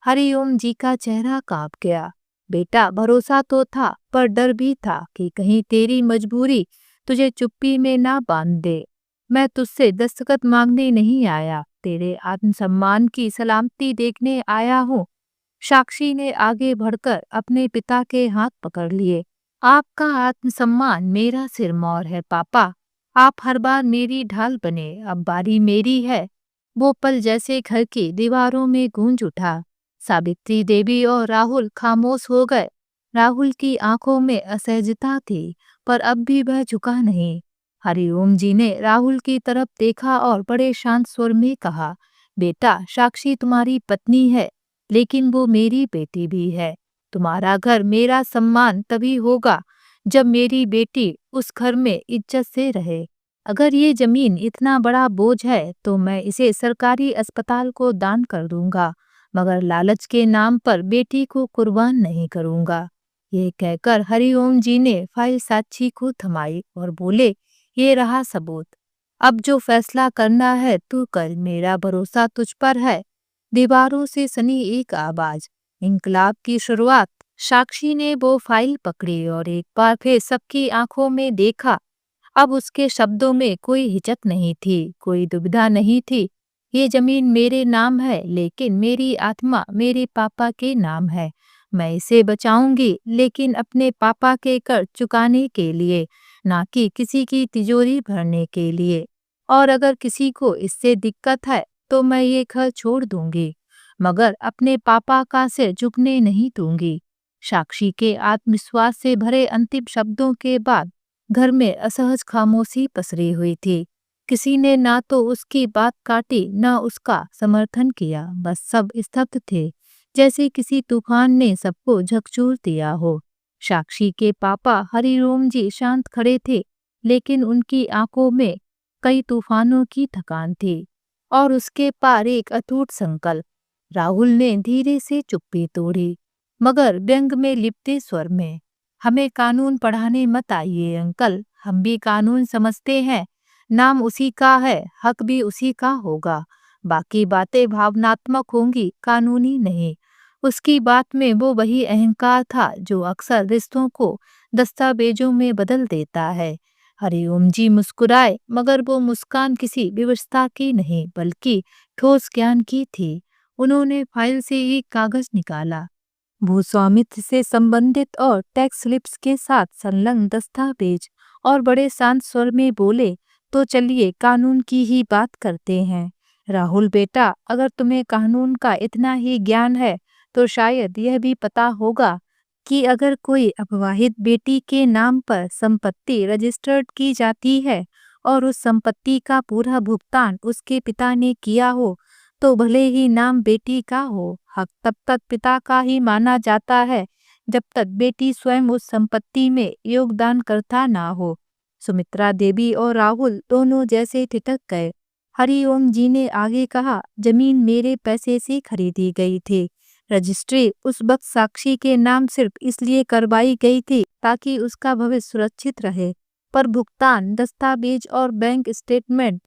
हरिओम जी का चेहरा कांप गया। बेटा, भरोसा तो था पर डर भी था कि कहीं तेरी मजबूरी तुझे चुप्पी में ना बांध दे। मैं तुझसे दस्तखत मांगने नहीं आया, तेरे आत्मसम्मान की सलामती देखने आया हूँ। साक्षी ने आगे बढ़कर अपने पिता के हाथ पकड़ लिए। आपका आत्मसम्मान मेरा सिरमौर है पापा। आप हर बार मेरी ढाल बने, अब बारी मेरी है। वो पल जैसे घर की दीवारों में गूंज उठा। सावित्री देवी और राहुल खामोश हो गए। राहुल की आंखों में असहजता थी, पर अब भी वह झुका नहीं। हरिओम जी ने राहुल की तरफ देखा और बड़े शांत स्वर में कहा, बेटा, साक्षी तुम्हारी पत्नी है, लेकिन वो मेरी बेटी भी है। तुम्हारा घर मेरा सम्मान तभी होगा जब मेरी बेटी उस घर में इज्जत से रहे। अगर ये जमीन इतना बड़ा बोझ है तो मैं इसे सरकारी अस्पताल को दान कर दूंगा, मगर लालच के नाम पर बेटी को कुर्बान नहीं करूंगा। ये कहकर हरिओम जी ने फाइल साक्षी को थमाई और बोले, ये रहा सबूत। अब जो फैसला करना है तू कर, मेरा भरोसा तुझ पर है। दीवारों से सनी एक आवाज, इंकलाब की शुरुआत। साक्षी ने वो फाइल पकड़ी और एक बार फिर सबकी आंखों में देखा। अब उसके शब्दों में कोई हिचक नहीं थी, कोई दुविधा नहीं थी। ये जमीन मेरे नाम है, लेकिन मेरी आत्मा मेरे पापा के नाम है। मैं इसे बचाऊंगी, लेकिन अपने पापा के कर्ज चुकाने के लिए, ना कि किसी की तिजोरी भरने के लिए। और अगर किसी को इससे दिक्कत है तो मैं ये घर छोड़ दूंगी, मगर अपने पापा का सिर झुकने नहीं दूंगी। साक्षी के आत्मविश्वास से भरे अंतिम शब्दों के बाद घर में असहज खामोशी पसरी हुई थी। किसी ने ना तो उसकी बात काटी, ना उसका समर्थन किया। बस सब स्तब्ध थे, जैसे किसी तूफान ने सबको झकझोर दिया हो। साक्षी के पापा हरिओम जी शांत खड़े थे, लेकिन उनकी आंखों में कई तूफानों की थकान थी और उसके पार एक अटूट संकल्प। राहुल ने धीरे से चुप्पी तोड़ी, मगर व्यंग में लिपटे स्वर में, हमें कानून पढ़ाने मत आइए अंकल, हम भी कानून समझते हैं। नाम उसी का है, हक भी उसी का होगा। बाकी बातें भावनात्मक होंगी, कानूनी नहीं। उसकी बात में वो वही अहंकार था जो अक्सर रिश्तों को दस्तावेजों में बदल देता है। हरिओम जी मुस्कुराए, मगर वो मुस्कान किसी विवशता की नहीं, बल्कि ठोस ज्ञान की थी। उन्होंने फाइल से एक कागज निकाला, भूस्वामित्व से संबंधित और टैक्स स्लिप्स के साथ संलग्न दस्तावेज, और बड़े शांत स्वर में बोले, तो चलिए कानून की ही बात करते हैं। राहुल बेटा, अगर तुम्हें कानून का इतना ही ज्ञान है तो शायद यह भी पता होगा कि अगर कोई अविवाहित बेटी के नाम पर संपत्ति रजिस्टर्ड की जाती है और उस संपत्ति का पूरा भुगतान उसके पिता ने किया हो, तो भले ही नाम बेटी का हो, हक तब तक पिता का ही माना जाता है जब तक बेटी स्वयं उस संपत्ति में योगदान करता ना हो। सुमित्रा देवी और राहुल दोनों जैसे ठिठक गए। हरिओम जी ने आगे कहा, जमीन मेरे पैसे से खरीदी गई थी। रजिस्ट्री उस वक्त साक्षी के नाम सिर्फ इसलिए करवाई गई थी ताकि उसका भविष्य सुरक्षित रहे, पर भुगतान, दस्तावेज और बैंक स्टेटमेंट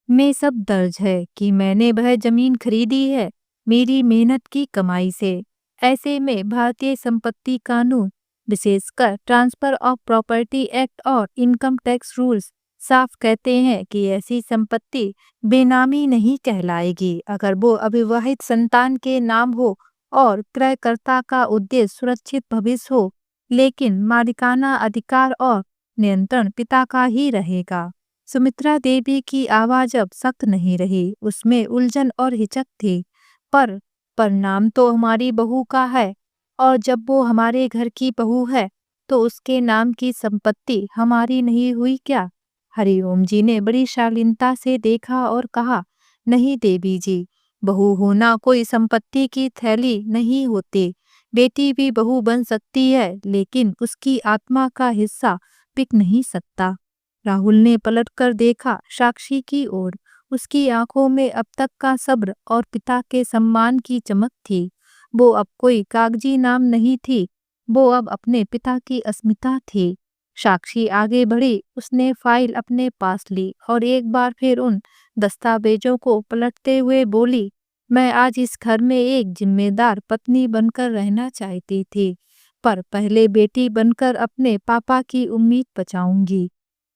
में सब दर्ज है कि मैंने वह जमीन खरीदी है मेरी मेहनत की कमाई से। ऐसे में भारतीय संपत्ति कानून, विशेषकर ट्रांसफर ऑफ प्रॉपर्टी एक्ट और इनकम टैक्स रूल्स, साफ कहते हैं कि ऐसी संपत्ति बेनामी नहीं कहलाएगी अगर वो अविवाहित संतान के नाम हो और क्रयकर्ता का उद्देश्य सुरक्षित भविष्य हो, लेकिन मालिकाना अधिकार और नियंत्रण पिता का ही रहेगा। सुमित्रा देवी की आवाज अब सख्त नहीं रही, उसमें उलझन और हिचक थी। पर नाम तो हमारी बहू का है, और जब वो हमारे घर की बहू है तो उसके नाम की संपत्ति हमारी नहीं हुई क्या? हरिओम जी ने बड़ी शालीनता से देखा और कहा, नहीं देवी जी, बहू होना कोई संपत्ति की थैली नहीं होती। बेटी भी बहू बन सकती है, लेकिन उसकी आत्मा का हिस्सा बिक नहीं सकता। राहुल ने पलटकर देखा साक्षी की ओर। उसकी आंखों में अब तक का सब्र और पिता के सम्मान की चमक थी। वो अब कोई कागजी नाम नहीं थी, वो अब अपने पिता की अस्मिता थी। साक्षी आगे बढ़ी, उसने फाइल अपने पास ली और एक बार फिर उन दस्तावेजों को पलटते हुए बोली, मैं आज इस घर में एक जिम्मेदार पत्नी बनकर रहना चाहती थी, पर पहले बेटी बनकर अपने पापा की उम्मीद बचाऊंगी।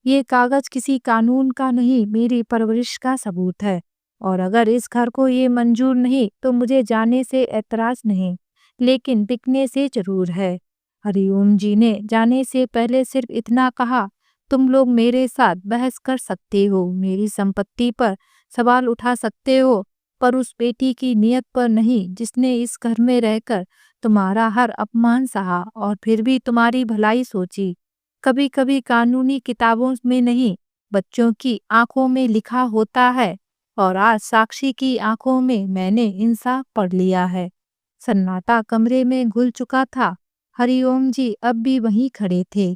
ये कागज किसी कानून का नहीं, मेरी परवरिश का सबूत है। और अगर इस घर को ये मंजूर नहीं तो मुझे जाने से ऐतराज नहीं, लेकिन बिकने से जरूर है। हरिओम जी ने जाने से पहले सिर्फ इतना कहा, तुम लोग मेरे साथ बहस कर सकते हो, मेरी संपत्ति पर सवाल उठा सकते हो, पर उस बेटी की नियत पर नहीं जिसने इस घर में रहकर तुम्हारा हर अपमान सहा और फिर भी तुम्हारी भलाई सोची। कभी कभी कानूनी किताबों में नहीं, बच्चों की आंखों में लिखा होता है, और आज साक्षी की आंखों में मैंने इंसाफ पढ़ लिया है। सन्नाटा कमरे में घुल चुका था। हरिओम जी अब भी वहीं खड़े थे,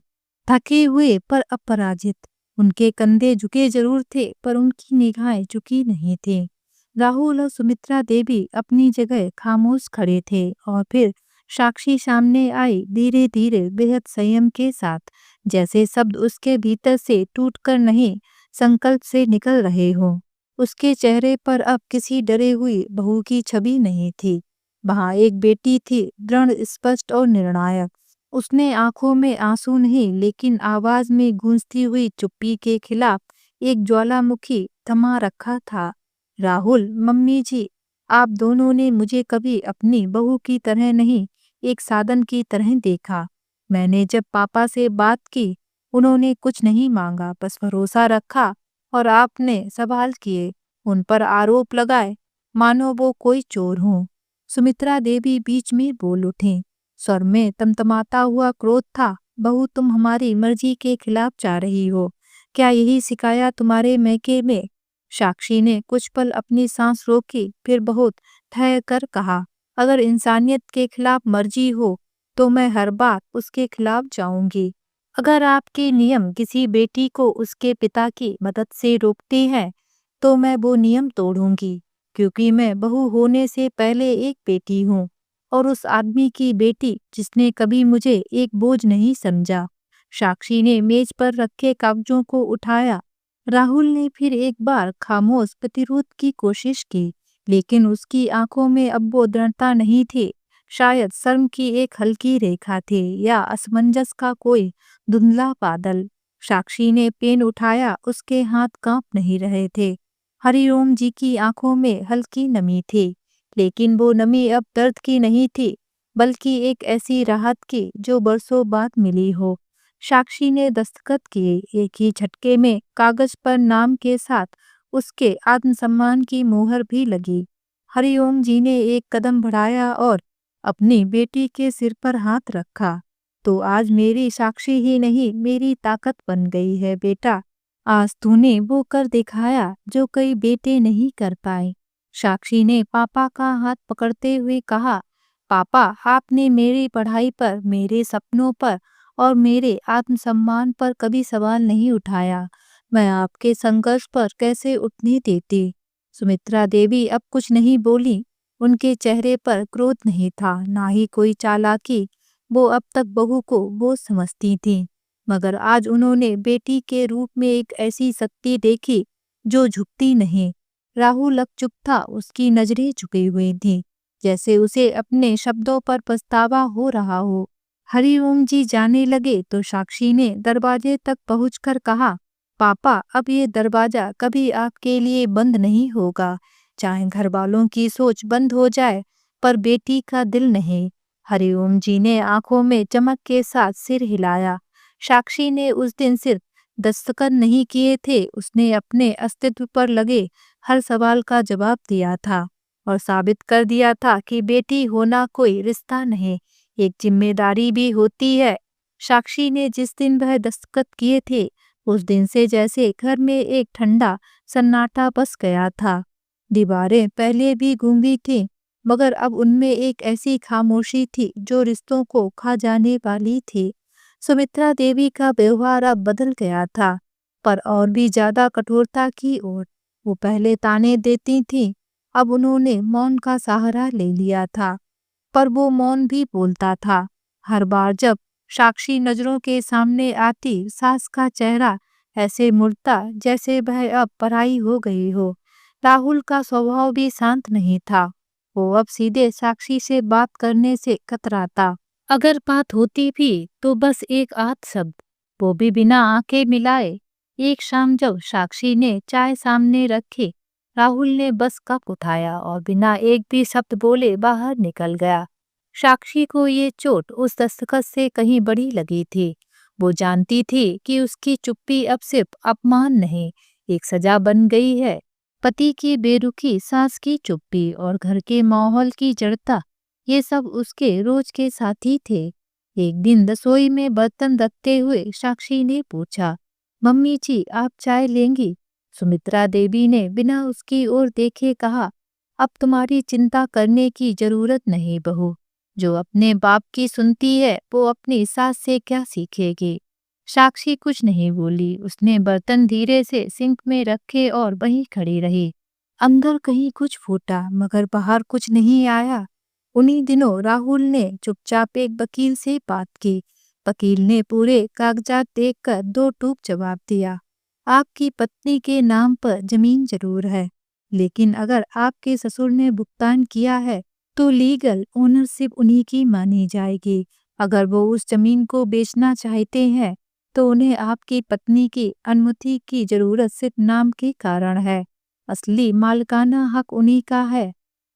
थके हुए पर अपराजित। उनके कंधे झुके जरूर थे, पर उनकी निगाहें झुकी नहीं थी। राहुल और सुमित्रा देवी अपनी जगह खामोश खड़े थे और फिर साक्षी सामने आई, धीरे धीरे बेहद संयम के साथ, जैसे शब्द उसके भीतर से टूटकर नहीं, संकल्प से निकल रहे हों। उसके चेहरे पर अब किसी डरे हुई बहू की छवि नहीं थी। वहां एक बेटी थी, दृढ़, स्पष्ट और निर्णायक। उसने आंखों में आंसू नहीं, लेकिन आवाज में गूंजती हुई चुप्पी के खिलाफ एक ज्वालामुखी थमा रखा था। राहुल, मम्मी जी, आप दोनों ने मुझे कभी अपनी बहू की तरह नहीं, एक साधन की तरह देखा। मैंने जब पापा से बात की, उन्होंने कुछ नहीं मांगा, बस भरोसा रखा, और आपने सवाल किए, उन पर आरोप लगाए, मानो वो कोई चोर हों। सुमित्रा देवी बीच में बोल उठी, स्वर में तमतमाता हुआ क्रोध था। बहू, तुम हमारी मर्जी के खिलाफ जा रही हो, क्या यही सिखाया तुम्हारे मैके में? साक्षी ने कुछ पल अपनी सांस रोकी, फिर बहुत ठहर कर कहा, अगर इंसानियत के खिलाफ मर्जी हो तो मैं हर बार उसके खिलाफ जाऊंगी। अगर आपके नियम किसी बेटी को उसके पिता की मदद से रोकते हैं तो मैं वो नियम तोड़ूंगी, क्योंकि मैं बहू होने से पहले एक बेटी हूँ, और उस आदमी की बेटी जिसने कभी मुझे एक बोझ नहीं समझा। साक्षी ने मेज पर रखे कागजों को उठाया। राहुल ने फिर एक बार खामोश प्रतिरोध की कोशिश की, लेकिन उसकी आंखों में अब वो दृढ़ता नहीं थी। शायद शर्म की एक हल्की रेखा थी, या असमंजस का कोई धुंधला बादल। साक्षी ने पेन उठाया, उसके हाथ कांप नहीं रहे थे। हरिओम जी की आंखों में हल्की नमी थी, लेकिन वो नमी अब दर्द की नहीं थी, बल्कि एक ऐसी राहत की जो बरसों बाद मिली हो। साक्षी ने दस्तखत किए, एक ही झटके में कागज पर नाम के साथ उसके आत्मसम्मान की मोहर भी लगी। हरिओम जी ने एक कदम बढ़ाया और अपनी बेटी के सिर पर हाथ रखा। तो आज मेरी साक्षी ही नहीं, मेरी ताकत बन गई है बेटा। आज तूने वो कर दिखाया जो कई बेटे नहीं कर पाए। साक्षी ने पापा का हाथ पकड़ते हुए कहा, पापा, आपने मेरी पढ़ाई पर, मेरे सपनों पर और मेरे आत्मसम्मान पर कभी सवाल नहीं उठाया। मैं आपके संघर्ष पर कैसे उठने देती? सुमित्रा देवी अब कुछ नहीं बोली। उनके चेहरे पर क्रोध नहीं था, ना ही कोई चालाकी। वो अब तक बहू को बोझ समझती थी, मगर आज उन्होंने बेटी के रूप में एक ऐसी शक्ति देखी जो झुकती नहीं। राहुल अब चुप था, उसकी नजरें झुकी हुई थी, जैसे उसे अपने शब्दों पर पछतावा हो रहा हो। हरिओम जी जाने लगे तो साक्षी ने दरवाजे तक पहुंचकर कहा, पापा, अब ये दरवाजा कभी आपके लिए बंद नहीं होगा, चाहे घर वालों की सोच बंद हो जाए, पर बेटी का दिल नहीं। हरिओम जी ने आंखों में चमक के साथ सिर हिलाया। साक्षी ने उस दिन सिर्फ दस्तखत नहीं किए थे, उसने अपने अस्तित्व पर लगे हर सवाल का जवाब दिया था, और साबित कर दिया था कि बेटी होना कोई रिश्ता नहीं, एक जिम्मेदारी भी होती है। साक्षी ने जिस दिन वह दस्तखत किए थे, उस दिन से जैसे घर में एक ठंडा सन्नाटा बस गया था। दीवारें पहले भी गूंगी थी, मगर अब उनमें एक ऐसी खामोशी थी जो रिश्तों को खा जाने वाली थी। सुमित्रा देवी का व्यवहार अब बदल गया था, पर और भी ज्यादा कठोरता की ओर। वो पहले ताने देती थीं, अब उन्होंने मौन का सहारा ले लिया था, पर वो मौन भी बोलता था। हर बार जब साक्षी नजरों के सामने आती, सास का चेहरा ऐसे मुड़ता जैसे वह अब पराई हो गई हो। राहुल का स्वभाव भी शांत नहीं था। वो अब सीधे साक्षी से बात करने से कतराता। अगर बात होती भी तो बस एक आध शब्द, वो भी बिना आंखें मिलाए। एक शाम जब साक्षी ने चाय सामने रखी, राहुल ने बस कप उठाया और बिना एक भी शब्द बोले बाहर निकल गया। साक्षी को ये चोट उस दस्तखत से कहीं बड़ी लगी थी। वो जानती थी कि उसकी चुप्पी अब सिर्फ अपमान नहीं, एक सजा बन गई है। पति की बेरुखी, सास की चुप्पी और घर के माहौल की जड़ता, ये सब उसके रोज के साथी थे। एक दिन रसोई में बर्तन रखते हुए साक्षी ने पूछा, मम्मी जी आप चाय लेंगी? सुमित्रा देवी ने बिना उसकी ओर देखे कहा, अब तुम्हारी चिंता करने की जरूरत नहीं बहू। जो अपने बाप की सुनती है वो अपनी सास से क्या सीखेगी। साक्षी कुछ नहीं बोली। उसने बर्तन धीरे से सिंक में रखे और वहीं खड़ी रही। अंदर कहीं कुछ फूटा मगर बाहर कुछ नहीं आया। उन्हीं दिनों राहुल ने चुपचाप एक वकील से बात की। वकील ने पूरे कागजात देखकर दो टूक जवाब दिया। आपकी पत्नी के नाम पर जमीन जरूर है, लेकिन अगर आपके ससुर ने भुगतान किया है तो लीगल ओनरशिप उन्हीं की मानी जाएगी। अगर वो उस जमीन को बेचना चाहते हैं तो उन्हें आपकी पत्नी की अनुमति की जरूरत सिर्फ नाम के कारण है। असली मालिकाना हक उन्हीं का है।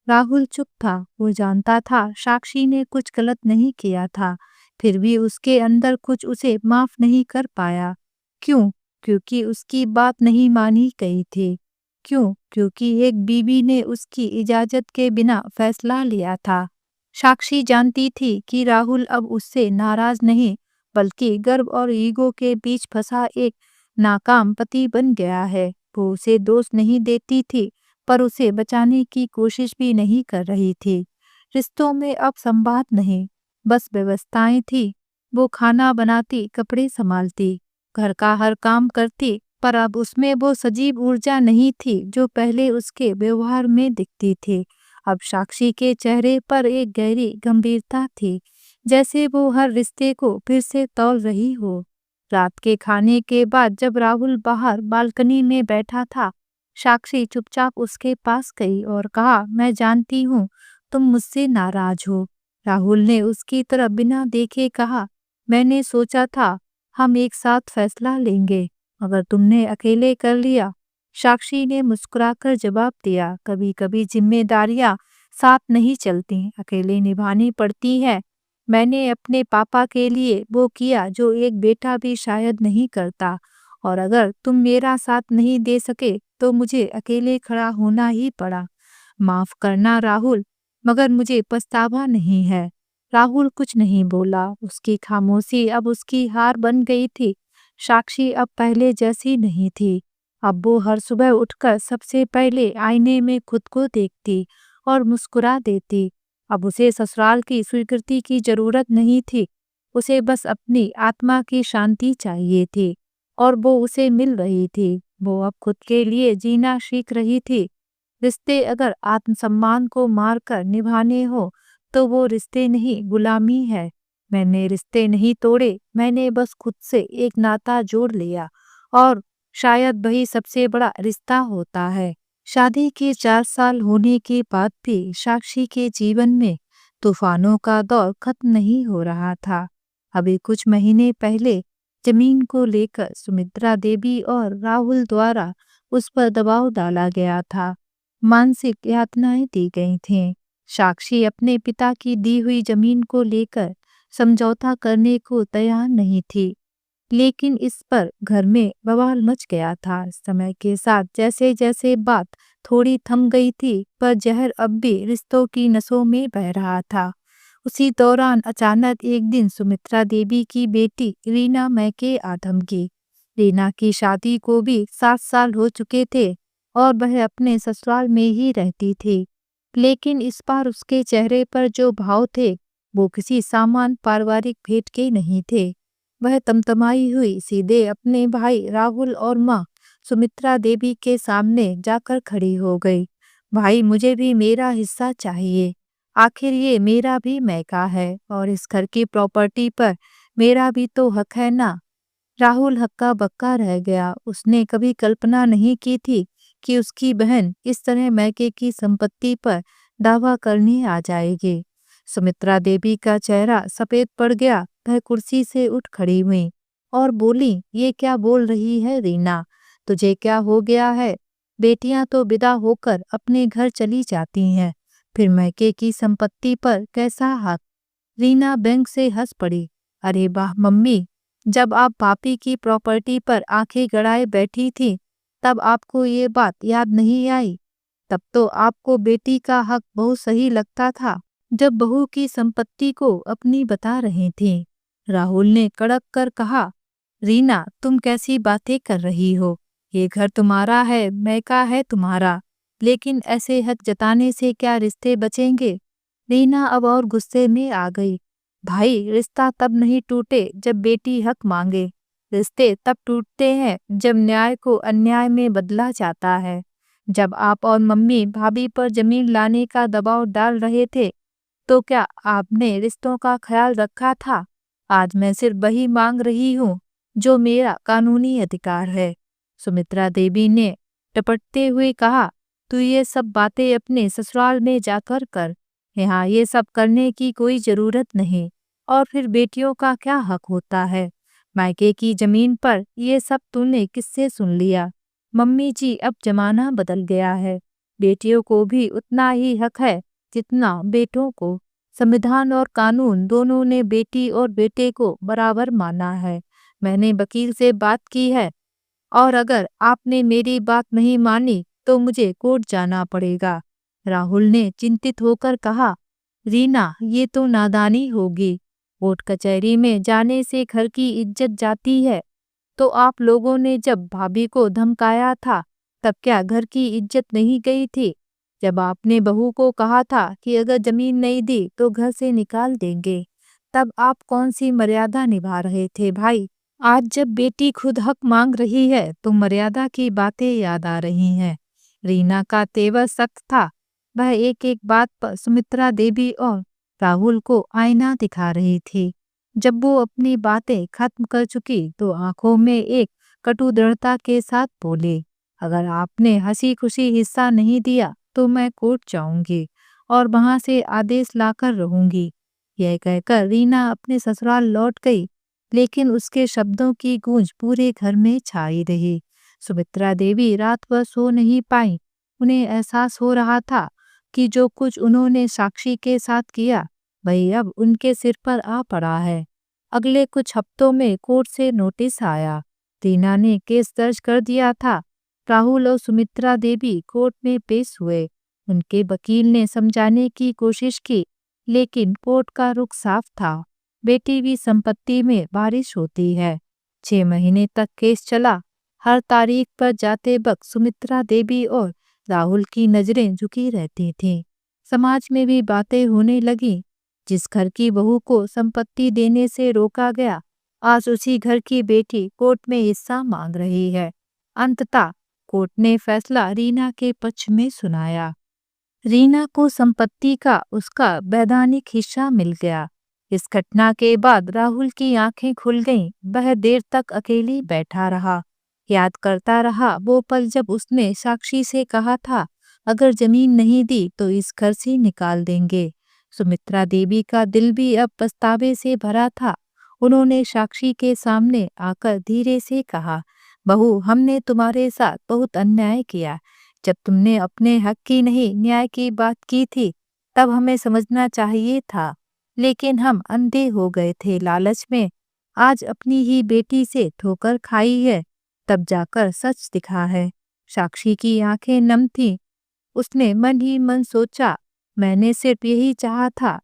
राहुल चुप था। वो जानता था साक्षी ने कुछ गलत नहीं किया था, फिर भी उसके अंदर कुछ उसे माफ नहीं कर पाया। क्यों? क्योंकि उसकी बात नहीं मानी गई थी। क्यों? क्योंकि एक बीवी ने उसकी इजाजत के बिना फैसला लिया था। साक्षी जानती थी कि राहुल अब उससे नाराज नहीं, बल्कि गर्व और ईगो के बीच फंसा एक नाकाम पति बन गया है। वो उसे दोष नहीं देती थी, पर उसे बचाने की कोशिश भी नहीं कर रही थी। रिश्तों में अब संवाद नहीं, बस व्यवस्थाएं थी। वो खाना बनाती, कपड़े संभालती, घर का हर काम करती, पर अब उसमें वो सजीव ऊर्जा नहीं थी जो पहले उसके व्यवहार में दिखती थी। अब साक्षी के चेहरे पर एक गहरी गंभीरता थी, जैसे वो हर रिश्ते को फिर से तौल रही हो। रात के खाने के बाद जब राहुल बाहर बालकनी में बैठा था, साक्षी चुपचाप उसके पास गई और कहा, मैं जानती हूँ तुम मुझसे नाराज हो। राहुल ने उसकी तरफ बिना देखे कहा, मैंने सोचा था हम एक साथ फैसला लेंगे, मगर तुमने अकेले कर लिया। साक्षी ने मुस्कुराकर जवाब दिया, कभी कभी जिम्मेदारियां साथ नहीं चलती, अकेले निभानी पड़ती है। मैंने अपने पापा के लिए वो किया जो एक बेटा भी शायद नहीं करता, और अगर तुम मेरा साथ नहीं दे सके तो मुझे अकेले खड़ा होना ही पड़ा। माफ करना राहुल, मगर मुझे पछतावा नहीं है। राहुल कुछ नहीं बोला। उसकी खामोशी अब उसकी हार बन गई थी। साक्षी अब पहले जैसी नहीं थी। अब वो हर सुबह उठकर सबसे पहले आईने में खुद को देखती और मुस्कुरा देती। अब उसे ससुराल की स्वीकृति की जरूरत नहीं थी। उसे बस अपनी आत्मा की शांति चाहिए थी, और वो उसे मिल रही थी। वो अब खुद के लिए जीना सीख रही थी। रिश्ते अगर आत्मसम्मान को मारकर निभाने हो तो वो रिश्ते नहीं, गुलामी है। मैंने रिश्ते नहीं तोड़े, मैंने बस खुद से एक नाता जोड़ लिया, और शायद वही सबसे बड़ा रिश्ता होता है। शादी के 4 साल होने के बाद भी साक्षी के जीवन में तूफानों का दौर खत्म नहीं हो रहा था। अभी कुछ महीने पहले जमीन को लेकर सुमित्रा देवी और राहुल द्वारा उस पर दबाव डाला गया था। मानसिक यातनाएं दी गई थीं। साक्षी अपने पिता की दी हुई जमीन को लेकर समझौता करने को तैयार नहीं थी, लेकिन इस पर घर में बवाल मच गया था। समय के साथ जैसे जैसे बात थोड़ी थम गई थी, पर जहर अब भी रिश्तों की नसों में बह रहा था। उसी दौरान अचानक एक दिन सुमित्रा देवी की बेटी रीना मैके आ धमकी। रीना की शादी को भी 7 साल हो चुके थे और वह अपने ससुराल में ही रहती थी, लेकिन इस बार उसके चेहरे पर जो भाव थे वो किसी सामान्य पारिवारिक भेंट के नहीं थे। वह तमतमाई हुई सीधे अपने भाई राहुल और माँ सुमित्रा देवी के सामने जाकर खड़ी हो गई। भाई, मुझे भी मेरा हिस्सा चाहिए। आखिर ये मेरा भी मैका है और इस घर की प्रॉपर्टी पर मेरा भी तो हक है ना। राहुल हक्का बक्का रह गया। उसने कभी कल्पना नहीं की थी कि उसकी बहन इस तरह मैके की संपत्ति पर दावा करने आ जाएगी। सुमित्रा देवी का चेहरा सफेद पड़ गया। वह कुर्सी से उठ खड़ी हुई और बोली, ये क्या बोल रही है रीना? तुझे क्या हो गया है? बेटियां तो विदा होकर अपने घर चली जाती हैं, फिर मैके की संपत्ति पर कैसा हक? रीना बैंक से हंस पड़ी। अरे वाह मम्मी, जब आप पापी की प्रॉपर्टी पर आंखें गड़ाए बैठी थी, तब आपको ये बात याद नहीं आई? तब तो आपको बेटी का हक बहुत सही लगता था, जब बहू की संपत्ति को अपनी बता रही थी। राहुल ने कड़क कर कहा, रीना, तुम कैसी बातें कर रही हो? ये घर तुम्हारा है, मैका है तुम्हारा, लेकिन ऐसे हक जताने से क्या रिश्ते बचेंगे? रीना अब और गुस्से में आ गई। भाई, रिश्ता तब नहीं टूटे जब बेटी हक मांगे। रिश्ते तब टूटते हैं जब न्याय को अन्याय में बदला जाता है। जब आप और मम्मी भाभी पर जमीन लाने का दबाव डाल रहे थे, तो क्या आपने रिश्तों का ख्याल रखा था? आज मैं सिर्फ वही मांग रही हूँ जो मेरा कानूनी अधिकार है। सुमित्रा देवी ने टपटते हुए कहा, तू ये सब बातें अपने ससुराल में जाकर कर। यहाँ ये सब करने की कोई जरूरत नहीं। और फिर बेटियों का क्या हक होता है? मायके की जमीन पर ये सब तूने किससे सुन लिया? मम्मी जी, अब जमाना बदल गया है। बेटियों को भी उतना ही हक है जितना बेटों को। संविधान और कानून दोनों ने बेटी और बेटे को बराबर माना है। मैंने वकील से बात की है और अगर आपने मेरी बात नहीं मानी तो मुझे कोर्ट जाना पड़ेगा। राहुल ने चिंतित होकर कहा, रीना, ये तो नादानी होगी। कोर्ट कचहरी में जाने से घर की इज्जत जाती है। तो आप लोगों ने जब भाभी को धमकाया था, तब क्या घर की इज्जत नहीं गई थी? जब आपने बहू को कहा था कि अगर जमीन नहीं दी तो घर से निकाल देंगे, तब आप कौन सी मर्यादा निभा रहे थे भाई? आज जब बेटी खुद हक मांग रही है तो मर्यादा की बातें याद आ रही हैं। रीना का तेवर सख्त था। वह एक एक बात पर सुमित्रा देवी और राहुल को आईना दिखा रही थी। जब वो अपनी बातें खत्म कर चुकी तो आंखों में एक कटु दृढ़ता के साथ बोले, अगर आपने हंसी खुशी हिस्सा नहीं दिया तो मैं कोर्ट जाऊंगी और वहां से आदेश लाकर रहूंगी। यह कहकर रीना अपने ससुराल लौट गई, लेकिन उसके शब्दों की गूंज पूरे घर में छाई रही। सुमित्रा देवी रात भर सो नहीं पाई। उन्हें एहसास हो रहा था कि जो कुछ उन्होंने साक्षी के साथ किया वही अब उनके सिर पर आ पड़ा है। अगले कुछ हफ्तों में कोर्ट से नोटिस आया। रीना ने केस दर्ज कर दिया था। राहुल और सुमित्रा देवी कोर्ट में पेश हुए। उनके वकील ने समझाने की कोशिश की, लेकिन कोर्ट का रुख साफ था। बेटी की संपत्ति में बारिश होती है। 6 महीने तक केस चला। हर तारीख पर जाते वक्त सुमित्रा देवी और राहुल की नजरें झुकी रहती थीं। समाज में भी बातें होने लगी। जिस घर की बहू को संपत्ति देने से रोका गया, आज उसी घर की बेटी कोर्ट में हिस्सा मांग रही है। अंततः कोर्ट ने फैसला रीना के पक्ष में सुनाया। रीना को संपत्ति का उसका वैधानिक हिस्सा मिल गया। इस घटना के बाद राहुल की आंखें खुल गईं। वह देर तक अकेली बैठा रहा, याद करता रहा वो पल जब उसने साक्षी से कहा था, अगर जमीन नहीं दी तो इस घर से निकाल देंगे। सुमित्रा देवी का दिल भी अब पछतावे से भरा था। उन्होंने साक्षी के सामने आकर धीरे से कहा, बहू, हमने तुम्हारे साथ बहुत अन्याय किया। जब तुमने अपने हक की नहीं न्याय की बात की थी, तब हमें समझना चाहिए था, लेकिन हम अंधे हो गए थे लालच में। आज अपनी ही बेटी से ठोकर खाई है, तब जाकर सच दिखा है। साक्षी की आंखें नम थीं। उसने मन ही मन सोचा, मैंने सिर्फ यही चाहा था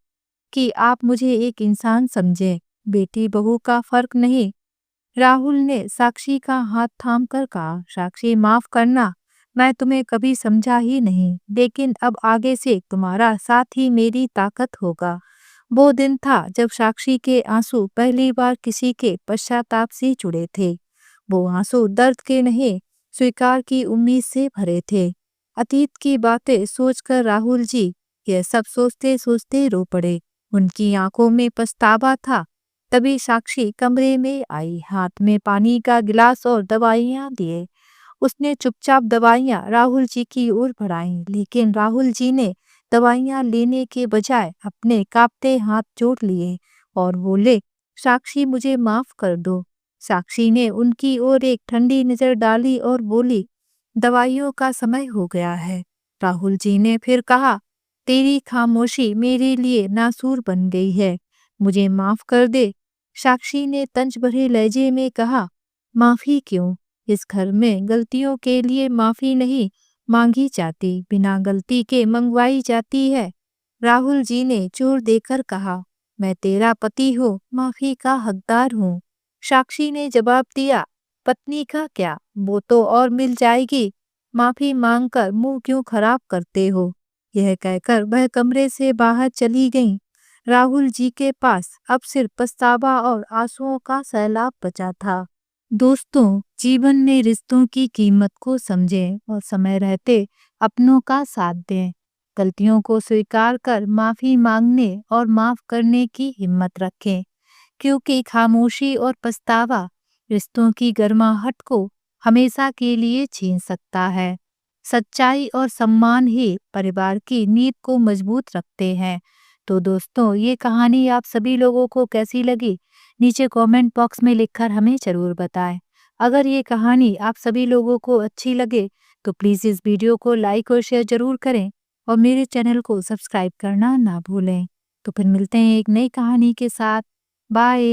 कि आप मुझे एक इंसान समझें, बेटी बहू का फर्क नहीं। राहुल ने साक्षी का हाथ थाम कर कहा, साक्षी, माफ करना, मैं तुम्हें कभी समझा ही नहीं, लेकिन अब आगे से तुम्हारा साथ ही मेरी ताकत होगा। वो दिन था जब साक्षी के आंसू पहली बार किसी के पश्चाताप से जुड़े थे। वो आंसू दर्द के नहीं, स्वीकार की उम्मीद से भरे थे। अतीत की बातें सोचकर राहुल जी यह सब सोचते सोचते रो पड़े। उनकी आंखों में पछतावा था। तभी साक्षी कमरे में आई, हाथ में पानी का गिलास और दवाइयां लिए। उसने चुपचाप दवाइयां राहुल जी की ओर बढ़ाई, लेकिन राहुल जी ने दवाइयां लेने के बजाय अपने कांपते हाथ जोड़ लिए और बोले, साक्षी मुझे माफ कर दो। साक्षी ने उनकी ओर एक ठंडी नजर डाली और बोली, दवाइयों का समय हो गया है। राहुल जी ने फिर कहा, तेरी खामोशी मेरे लिए नासूर बन गई है, मुझे माफ कर दे। साक्षी ने तंज भरे लहजे में कहा, माफी क्यों? इस घर में गलतियों के लिए माफी नहीं मांगी जाती, बिना गलती के मंगवाई जाती है। राहुल जी ने जोर देकर कहा, मैं तेरा पति हूँ, माफी का हकदार हूँ। साक्षी ने जवाब दिया, पत्नी का क्या, वो तो और मिल जाएगी, माफी मांगकर मुंह क्यों खराब करते हो? यह कहकर वह कमरे से बाहर चली गईं। राहुल जी के पास अब सिर्फ पछतावा और आंसुओं का सैलाब बचा था। दोस्तों, जीवन में रिश्तों की कीमत को समझें और समय रहते अपनों का साथ दें। गलतियों को स्वीकार कर माफी मांगने और माफ करने की हिम्मत रखें, क्योंकि खामोशी और पछतावा रिश्तों की गर्माहट को हमेशा के लिए छीन सकता है। सच्चाई और सम्मान ही परिवार की नींव को मजबूत रखते हैं। तो दोस्तों, ये कहानी आप सभी लोगों को कैसी लगी, नीचे कमेंट बॉक्स में लिखकर हमें ज़रूर बताएं। अगर ये कहानी आप सभी लोगों को अच्छी लगे तो प्लीज़ इस वीडियो को लाइक और शेयर ज़रूर करें और मेरे चैनल को सब्सक्राइब करना ना भूलें। तो फिर मिलते हैं एक नई कहानी के साथ। बाय।